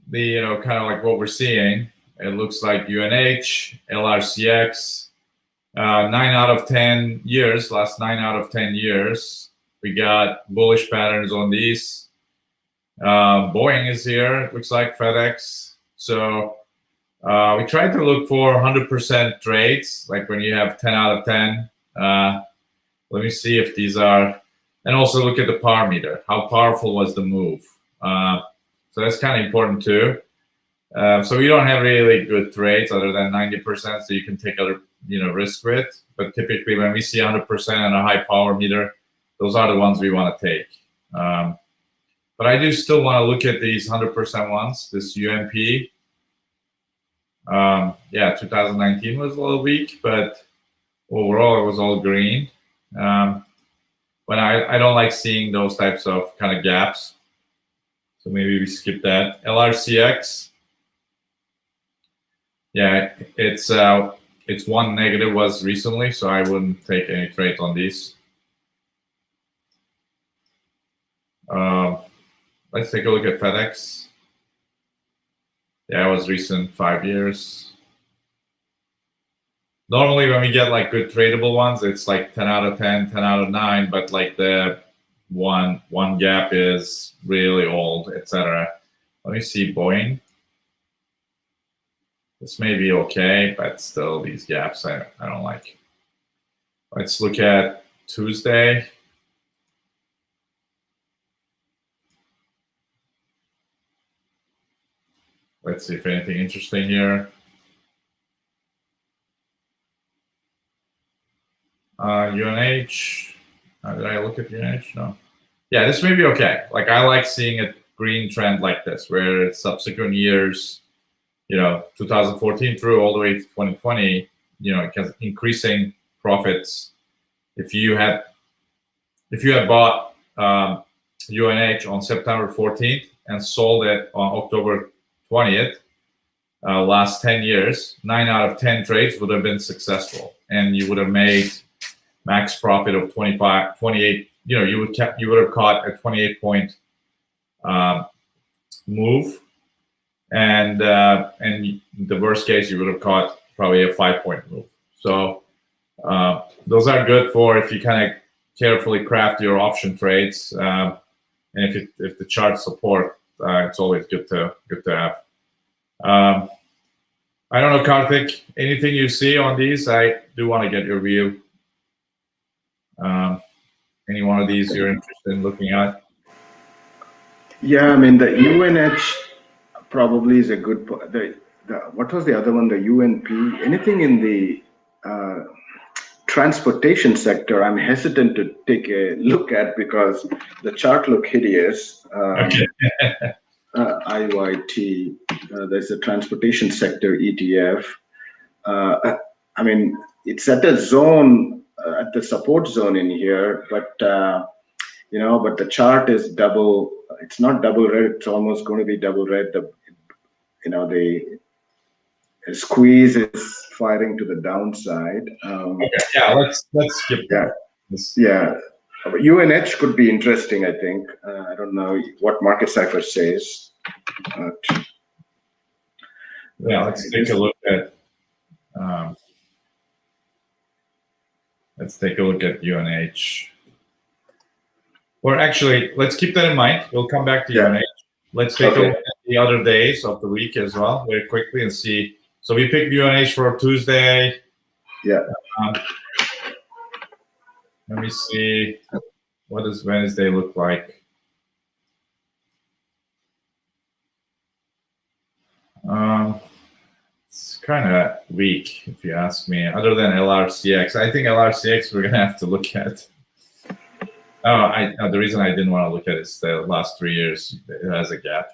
the kind of like what we're seeing, it looks like UNH, LRCX, 9 out of 10 years, last 9 out of 10 years, we got bullish patterns on these. Boeing is here, it looks like FedEx. So we tried to look for 100% trades, like when you have 10 out of 10. Let me see if these are, and also look at the power meter. How powerful was the move? So that's kind of important too. So we don't have really good trades other than 90%, so you can take other risk with. But typically when we see 100% and a high power meter, those are the ones we want to take. But I do still want to look at these 100% ones. This UMP, 2019 was a little weak, but overall it was all green. But I don't like seeing those types of kind of gaps. So maybe we skip that. LRCX. Yeah, it's one negative was recently, so I wouldn't take any trades on these. Let's take a look at FedEx. Yeah, it was recent, 5 years. Normally when we get like good tradable ones, it's like 10 out of 10, 10 out of 9, but like the one gap is really old, etc. Let me see Boeing. This may be okay, but still these gaps I don't like. Let's look at Tuesday. Let's see if anything interesting here. UNH. Did I look at UNH? No. Yeah, this may be okay. Like I like seeing a green trend like this, where it's subsequent years, 2014 through all the way to 2020, it has increasing profits. If you had bought UNH on September 14th and sold it on October 20th, last 10 years, 9 out of 10 trades would have been successful, and you would have made max profit of 28. You would have caught a 28-point move, and the worst case you would have caught probably a 5-point move. So those are good for if you kind of carefully craft your option trades, and if the charts support, it's always good to have. I don't know, Karthik, anything you see on these? I do want to get your view. Any one of these you're interested in looking at? Yeah, I mean the UNH probably is a good. What was the other one? The UNP. Anything in the transportation sector, I'm hesitant to take a look at because the chart look hideous. Okay. IYT. There's a transportation sector ETF. I mean, it's at a zone, at the support zone in here, but but the chart is double. It's not double red. It's almost going to be double red. The squeeze is firing to the downside. Okay. Yeah, let's skip that. Yeah. UNH could be interesting, I think. I don't know what Market Cipher says. Yeah, let's take a look at UNH. Or actually, let's keep that in mind. We'll come back to UNH. Let's take a look at the other days of the week as well, very quickly, and see. So we picked UNH for Tuesday. Yeah. Let me see. What does Wednesday look like? Let's kind of weak, if you ask me, other than LRCX. I think LRCX we're going to have to look at. The reason I didn't want to look at it is the last 3 years, it has a gap.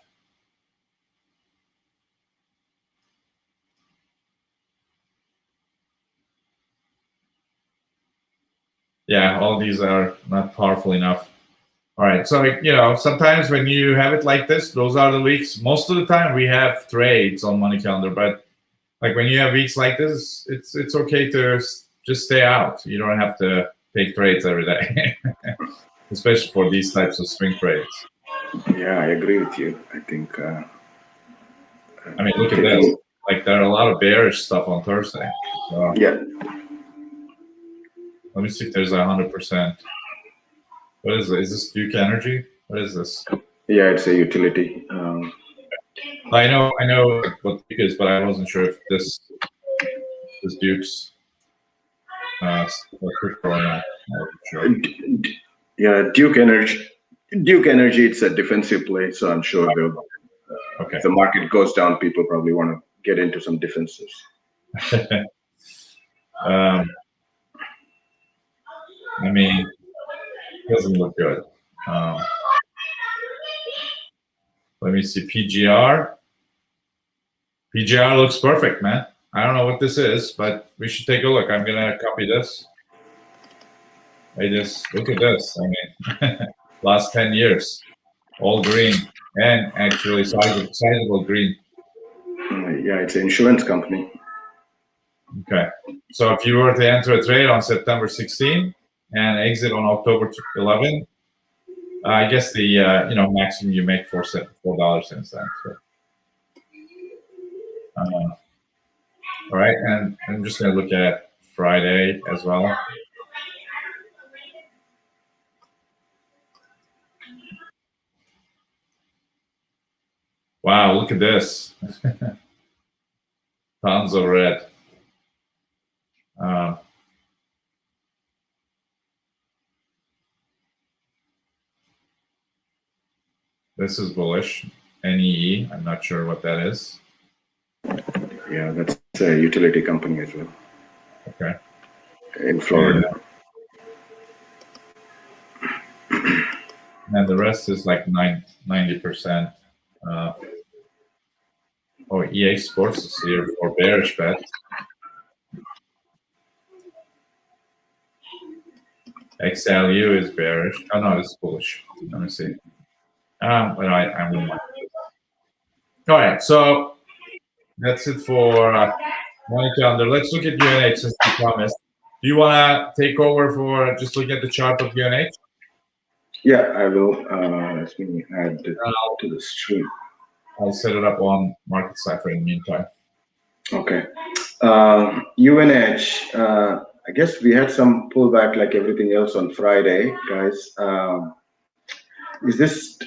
Yeah, all these are not powerful enough. All right, so sometimes when you have it like this, those are the weeks. Most of the time we have trades on money calendar, but like when you have weeks like this, it's okay to just stay out. You don't have to take trades every day, especially for these types of swing trades. Yeah, I agree with you. I think. I mean, look at this. Like there are a lot of bearish stuff on Thursday. So, yeah. Let me see if there's 100%. What is it? Is this Duke Energy? What is this? Yeah, it's a utility. I know what Duke is, but I wasn't sure if this is Duke's. Sure. Yeah, Duke Energy. It's a defensive play, so I'm sure okay. If the market goes down, people probably want to get into some defenses. I mean, it doesn't look good. Let me see PGR. PGR looks perfect, man. I don't know what this is, but we should take a look. I'm gonna copy this. Look at this. I mean, last 10 years, all green, and actually sizable green. Yeah, it's an insurance company. Okay, so if you were to enter a trade on September 16 and exit on October 11, I guess the maximum you make $4 since then. So. All right, and I'm just going to look at Friday as well. Wow, look at this. Tons of red. This is bullish. NEE, I'm not sure what that is. Yeah, that's a utility company as well. Okay. In Florida. And the rest is like 90%. EA Sports is here for bearish bet. XLU is bearish. Oh no, it's bullish. Let me see. But I wouldn't mind. All right, so that's it for money calendar. Let's look at UNH since we promised. Do you want to take over for just looking at the chart of UNH? Yeah, I will. Let me add it to the stream. I'll set it up on Market Cipher in the meantime. Okay. UNH, I guess we had some pullback like everything else on Friday, guys. Is this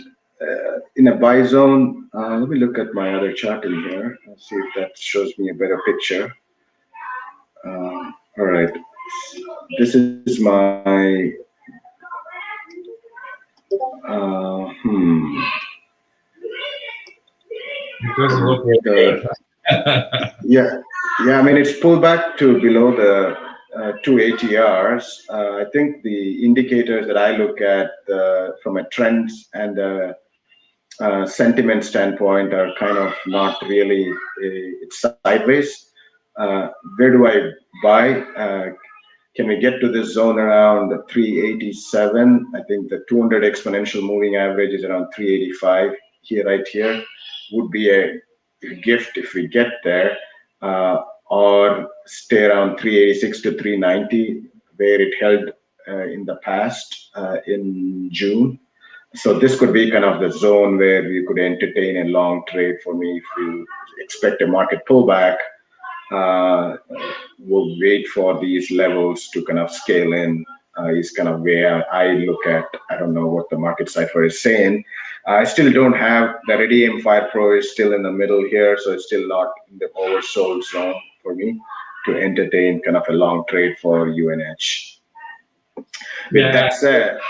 in a buy zone? Let me look at my other chart in here and see if that shows me a better picture. All right. This is my... It doesn't look really good. Yeah, I mean, it's pulled back to below the 280 ATRs. I think the indicators that I look at from a trends and sentiment standpoint are kind of not really, it's sideways. Where do I buy? Can we get to this zone around 387? I think the 200 exponential moving average is around 385 here, right here. Would be a gift if we get there, or stay around 386 to 390 where it held in the past in June. So this could be kind of the zone where we could entertain a long trade for me. If you expect a market pullback, we'll wait for these levels to kind of scale in. Is kind of where I look at. I don't know what the Market Cipher is saying. I still don't have the Redeem Fire Pro is still in the middle here, so it's still not in the oversold zone for me to entertain kind of a long trade for UNH. With that said,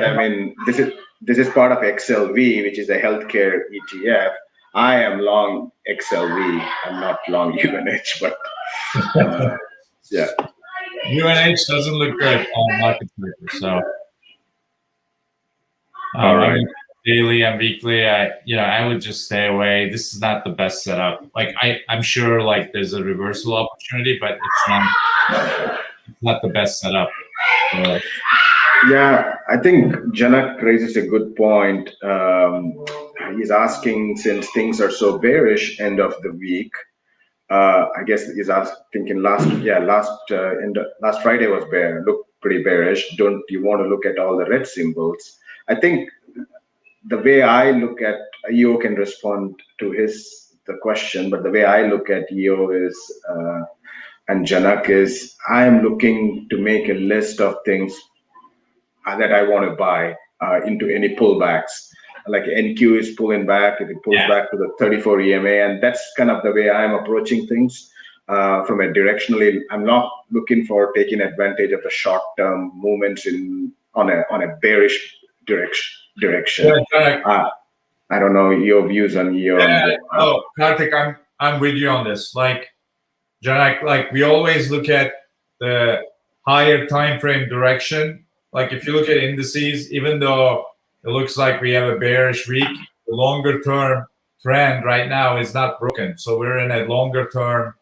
I mean this is part of XLV, which is a healthcare ETF. I am long XLV. I'm not long UNH, but yeah. UNH doesn't look good on market paper, so All I right. mean, daily and weekly, I would just stay away. This is not the best setup. Like I'm sure like there's a reversal opportunity, but it's not the best setup. So, Yeah, I think Janak raises a good point. He's asking, since things are so bearish end of the week, I guess he's thinking last Friday was looked pretty bearish. Don't you want to look at all the red symbols? I think the way I look at EO can respond to the question, but the way I look at EO is and Janak is I am looking to make a list of things that I want to buy into any pullbacks. Like NQ is pulling back, if it pulls back to the 34 EMA, and that's kind of the way I'm approaching things. From a directionally, I'm not looking for taking advantage of the short-term movements on a bearish direction. yeah, I don't know your views on EO. oh, Karthik, I'm with you on this. Like, Janak, like we always look at the higher time frame direction. Like if you look at indices, even though it looks like we have a bearish week, the longer term trend right now is not broken. So we're in a longer term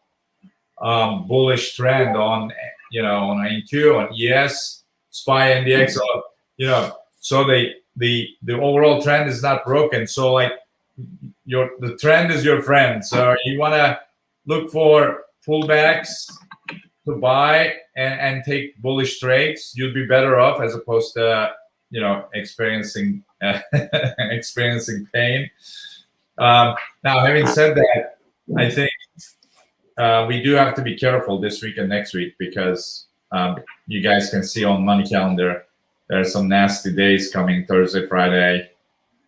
bullish trend on on NQ, on ES, SPY, NDX. So the overall trend is not broken. So like the trend is your friend. So you want to look for pullbacks to buy and take bullish trades. You'd be better off as opposed to experiencing experiencing pain. Now, having said that, I think we do have to be careful this week and next week because you guys can see on money calendar there are some nasty days coming Thursday, Friday.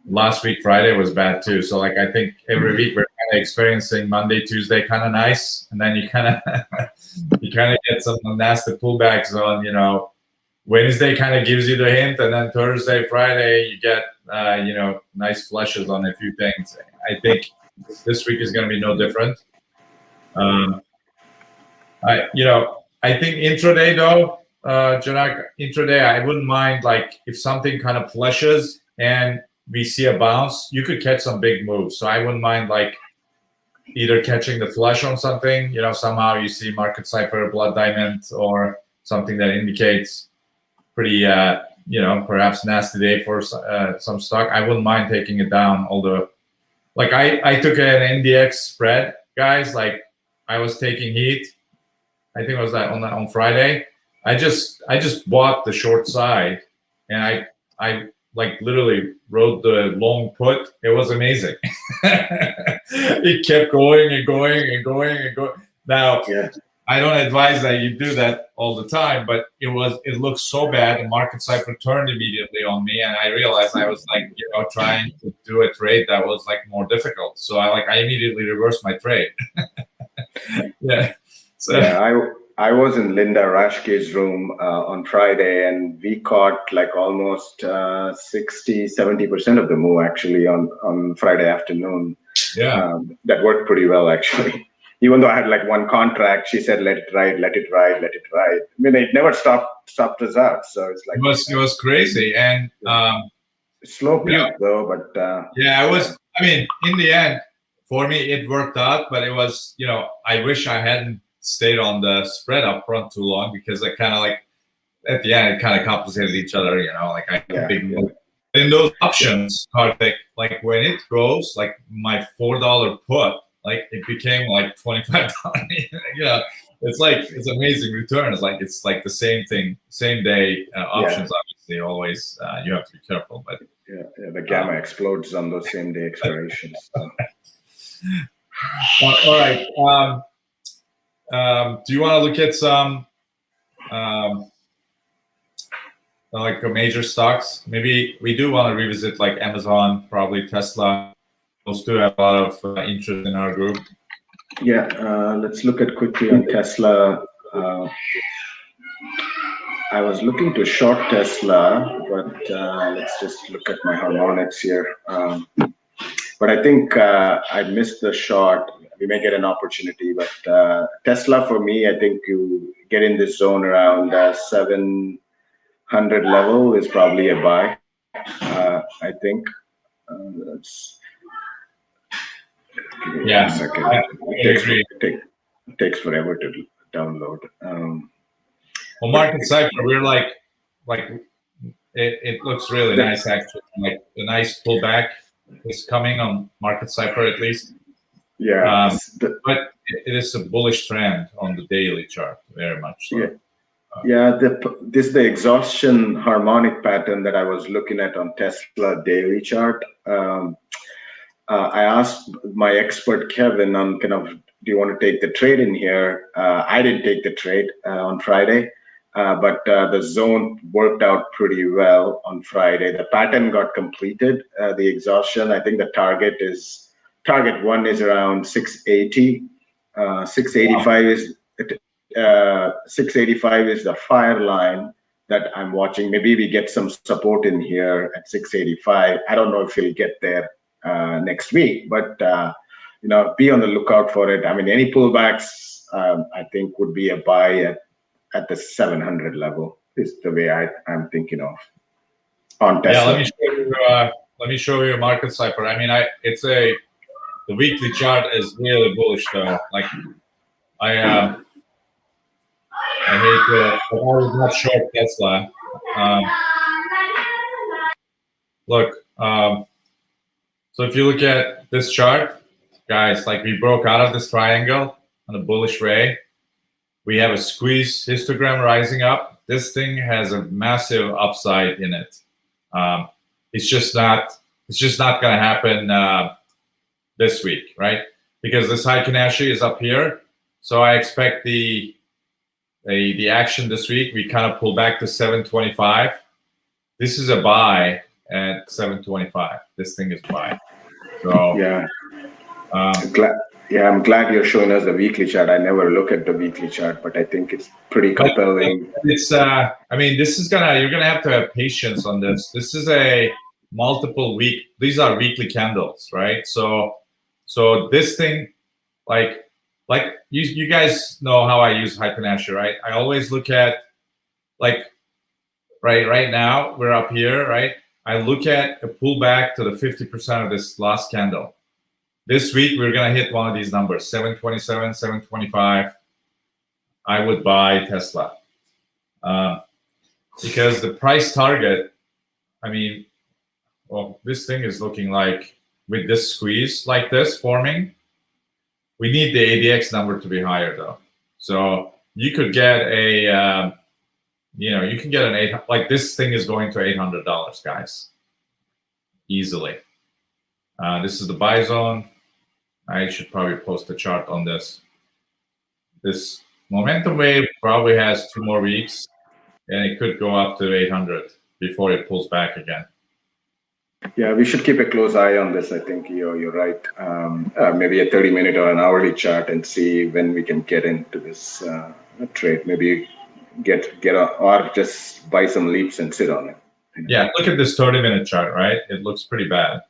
Last week Friday was bad too. So like I think every week we're kind of experiencing Monday, Tuesday kind of nice, and then you kind of get some nasty pullbacks on Wednesday kind of gives you the hint, and then Thursday, Friday you get nice flushes on a few things. I think this week is going to be no different. I think intraday though, Janak, intraday I wouldn't mind like if something kind of flushes and we see a bounce, you could catch some big moves. So I wouldn't mind like either catching the flush on something, somehow you see market cipher, blood diamond, or something that indicates pretty, perhaps nasty day for some stock. I wouldn't mind taking it down. Although, like I took an NDX spread, guys. Like I was taking heat. I think it was that on Friday. I just bought the short side, and I like literally rode the long put. It was amazing. It kept going and going and going and going. Now, I don't advise that you do that all the time, but it looked so bad. The market cipher turned immediately on me, and I realized I was like, trying to do a trade that was like more difficult. So I immediately reversed my trade. Yeah. So I was in Linda Rashke's room on Friday, and we caught like almost 60-70% of the move actually on Friday afternoon. Yeah. That worked pretty well actually. Even though I had like one contract, she said, let it ride, let it ride, let it ride. I mean, it never stopped us out. So it's like it was crazy. And slow peak though, but it was. I mean, in the end, for me, it worked out. But it was, I wish I hadn't stayed on the spread up front too long because I kind of like at the end it kind of compensated each other. Like I had a big move. In those options, Karthik, like when it goes, like my $4 put, like it became like $25. It's amazing returns. Like it's like the same thing, same day options. Obviously, always you have to be careful. But the gamma explodes on those same day expirations. So. All right. Do you want to look at some like major stocks? Maybe we do want to revisit like Amazon, probably Tesla. Those two have a lot of interest in our group. Yeah, let's look at quickly on Tesla. I was looking to short Tesla, but let's just look at my harmonics here. but I think I missed the short. We may get an opportunity, but Tesla for me, I think you get in this zone around 700 level is probably a buy. I think that's. Give me Yeah, one second. I agree. It takes forever to download. Well, market cipher, we're like it looks really nice actually. Like a nice pullback is coming on market cipher at least. Yeah, But it is a bullish trend on the daily chart, very much so. Yeah. Yeah, this is the exhaustion harmonic pattern that I was looking at on Tesla daily chart. I asked my expert Kevin on kind of, do you want to take the trade in here? I didn't take the trade on Friday, but the zone worked out pretty well on Friday. The pattern got completed. The exhaustion, I think the target one is around 680. 685 is 685 is the fire line that I'm watching. Maybe we get some support in here at 685. I don't know if we'll get there next week, but be on the lookout for it. I mean, any pullbacks, I think would be a buy at the 700 level is the way I'm thinking of on Tesla. Yeah, let me show you a market cipher. I mean, the weekly chart is really bullish though. Like I hate to, I was not short Tesla. Look, so if you look at this chart, guys, like we broke out of this triangle on a bullish ray. We have a squeeze histogram rising up. This thing has a massive upside in it. It's just not going to happen this week, right? Because this Heikin-Ashi is up here, so I expect the action this week. We kind of pull back to 725. This is a buy at 725. This thing is a buy. So yeah. I'm glad you're showing us the weekly chart. I never look at the weekly chart, but I think it's pretty compelling. It's I mean, you're gonna have to have patience on this. This is a multiple week. These are weekly candles, right? So this thing, like you guys know how I use Heikin-Ashi, right? I always look at right now we're up here, right? I look at a pullback to the 50% of this last candle. This week, we're going to hit one of these numbers, 727, 725. I would buy Tesla. Because the price target, I mean, well, this thing is looking like, with this squeeze like this forming, we need the ADX number to be higher, though. So you could get you can get an 8, like this thing is going to $800, guys. Easily. This is the buy zone. I should probably post a chart on this. This momentum wave probably has 2 more weeks, and it could go up to 800 before it pulls back again. Yeah, we should keep a close eye on this. I think you're right. Maybe a 30-minute or an hourly chart and see when we can get into this trade. Maybe get or just buy some leaps and sit on it. Yeah, look at this 30-minute chart, right? It looks pretty bad.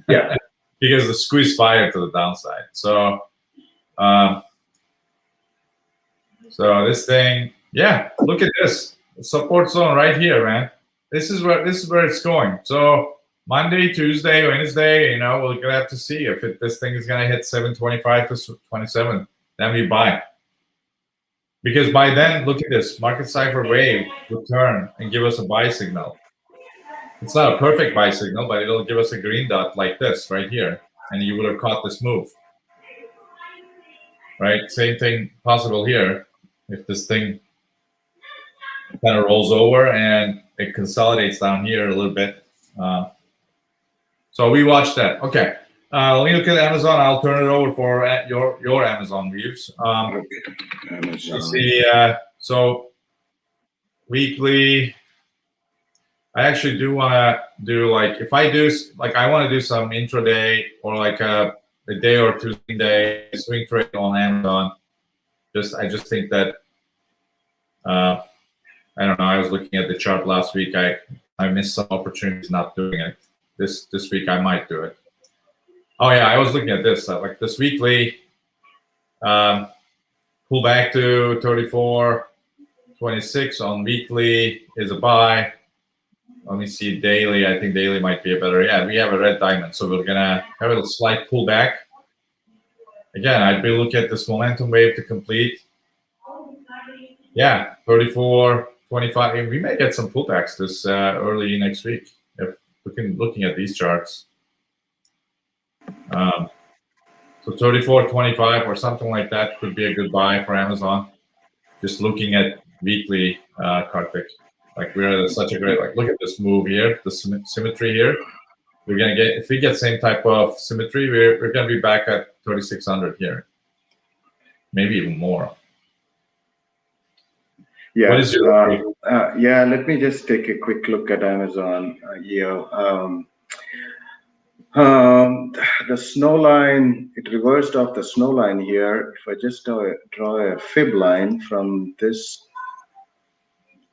Yeah. Because the squeeze fired to the downside. So this thing, yeah, look at this. The support zone right here, man. This is where it's going. So Monday, Tuesday, Wednesday, we're gonna have to see if this thing is gonna hit 725 to 27. Then we buy. Because by then, look at this, market cipher wave will turn and give us a buy signal. It's not a perfect buy signal, but it'll give us a green dot like this right here, and you would have caught this move. Right? Same thing possible here. If this thing kind of rolls over and it consolidates down here a little bit. So we watch that. Okay. Let me look at Amazon. I'll turn it over for your Amazon views. Amazon. You see, so weekly. I actually do want to do if I do I want to do some intraday or like a day or two swing trade on Amazon. I just think that I don't know. I was looking at the chart last week. I missed some opportunities not doing it. This week I might do it. Oh yeah, I was looking at this. Like this weekly, pull back to 34.26 on weekly is a buy. Let me see daily. I think daily might be a better. Yeah, we have a red diamond, so we're gonna have a slight pullback. Again, I'd be looking at this momentum wave to complete. Yeah, 34.25. We may get some pullbacks this early next week if looking at these charts. So 34.25 or something like that could be a good buy for Amazon. Just looking at weekly, Karthik. Like we're at such a great, like look at this move here, the symmetry here. We're gonna get, if we get same type of symmetry, we're gonna be back at 3,600 here, maybe even more. Yeah. What is your yeah, let me just take a quick look at Amazon. The snow line, it reversed off the snow line here. If I just draw a fib line from this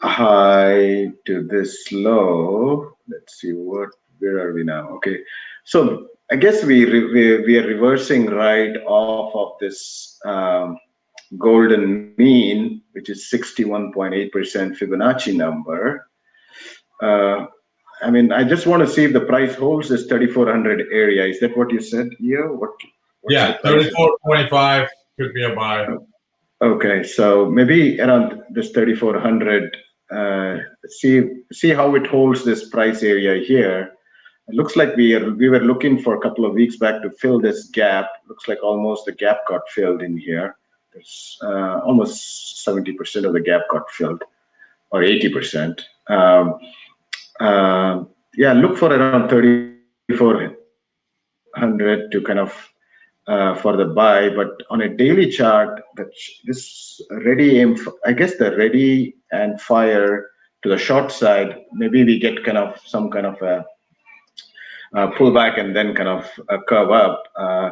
high to this low, let's see where are we now? Okay, so I guess we are reversing right off of this golden mean, which is 61.8% Fibonacci number. I mean, I just want to see if the price holds this 3,400 area. Is that what you said? Yeah. Yeah, 34.25 could be a buy. Okay, so maybe around this 3,400. See how it holds this price area here. It looks like we were looking for a couple of weeks back to fill this gap. Looks like almost the gap got filled in here. There's almost 70% of the gap got filled, or 80%. Yeah, look for around 3,400 to kind of for the buy, but on a daily chart, this ready aim, I guess the ready and fire to the short side, maybe we get kind of some kind of a pullback and then kind of a curve up,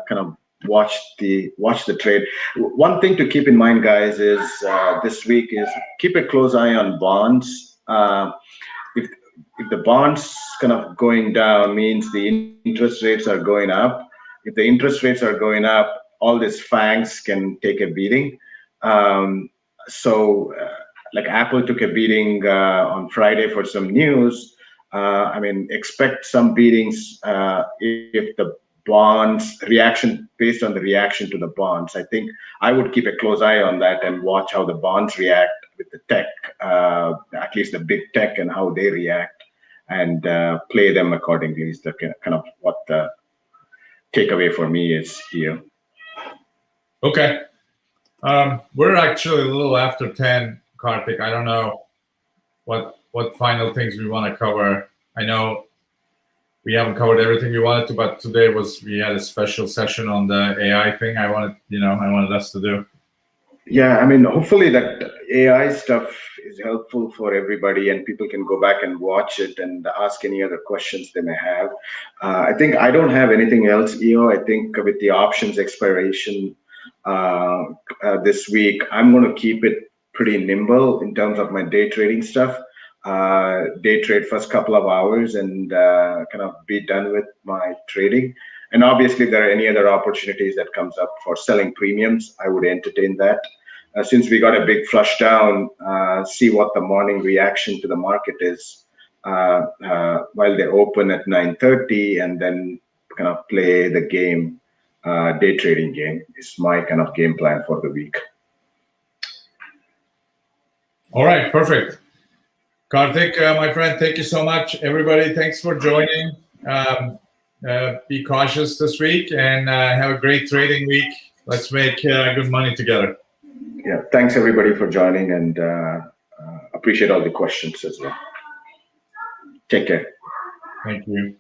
kind of watch the trade. One thing to keep in mind, guys, is this week is keep a close eye on bonds. If the bonds kind of going down means the interest rates are going up. If the interest rates are going up, all these FANGs can take a beating. Like Apple took a beating on Friday for some news. I mean, expect some beatings if the bonds reaction based on the reaction to the bonds. I think I would keep a close eye on that and watch how the bonds react with the tech, at least the big tech, and how they react, and play them accordingly. Is the kind of what the takeaway for me is here. Okay. We're actually a little after 10, Karthik. I don't know what final things we want to cover. I know we haven't covered everything we wanted to, but today we had a special session on the AI thing. I wanted us to do. Yeah, I mean, hopefully that AI stuff is helpful for everybody, and people can go back and watch it and ask any other questions they may have. I think I don't have anything else, EO. I think with the options expiration this week, I'm going to keep it pretty nimble in terms of my day trading stuff. Day trade first couple of hours and kind of be done with my trading. And obviously, if there are any other opportunities that comes up for selling premiums, I would entertain that. Since we got a big flush down, see what the morning reaction to the market is while they open at 9:30, and then kind of play the game. Day trading game is my kind of game plan for the week. All right, perfect. Karthik, my friend, thank you so much. Everybody, thanks for joining. Be cautious this week and have a great trading week. Let's make good money together. Yeah, thanks everybody for joining, and appreciate all the questions as well. Take care. Thank you.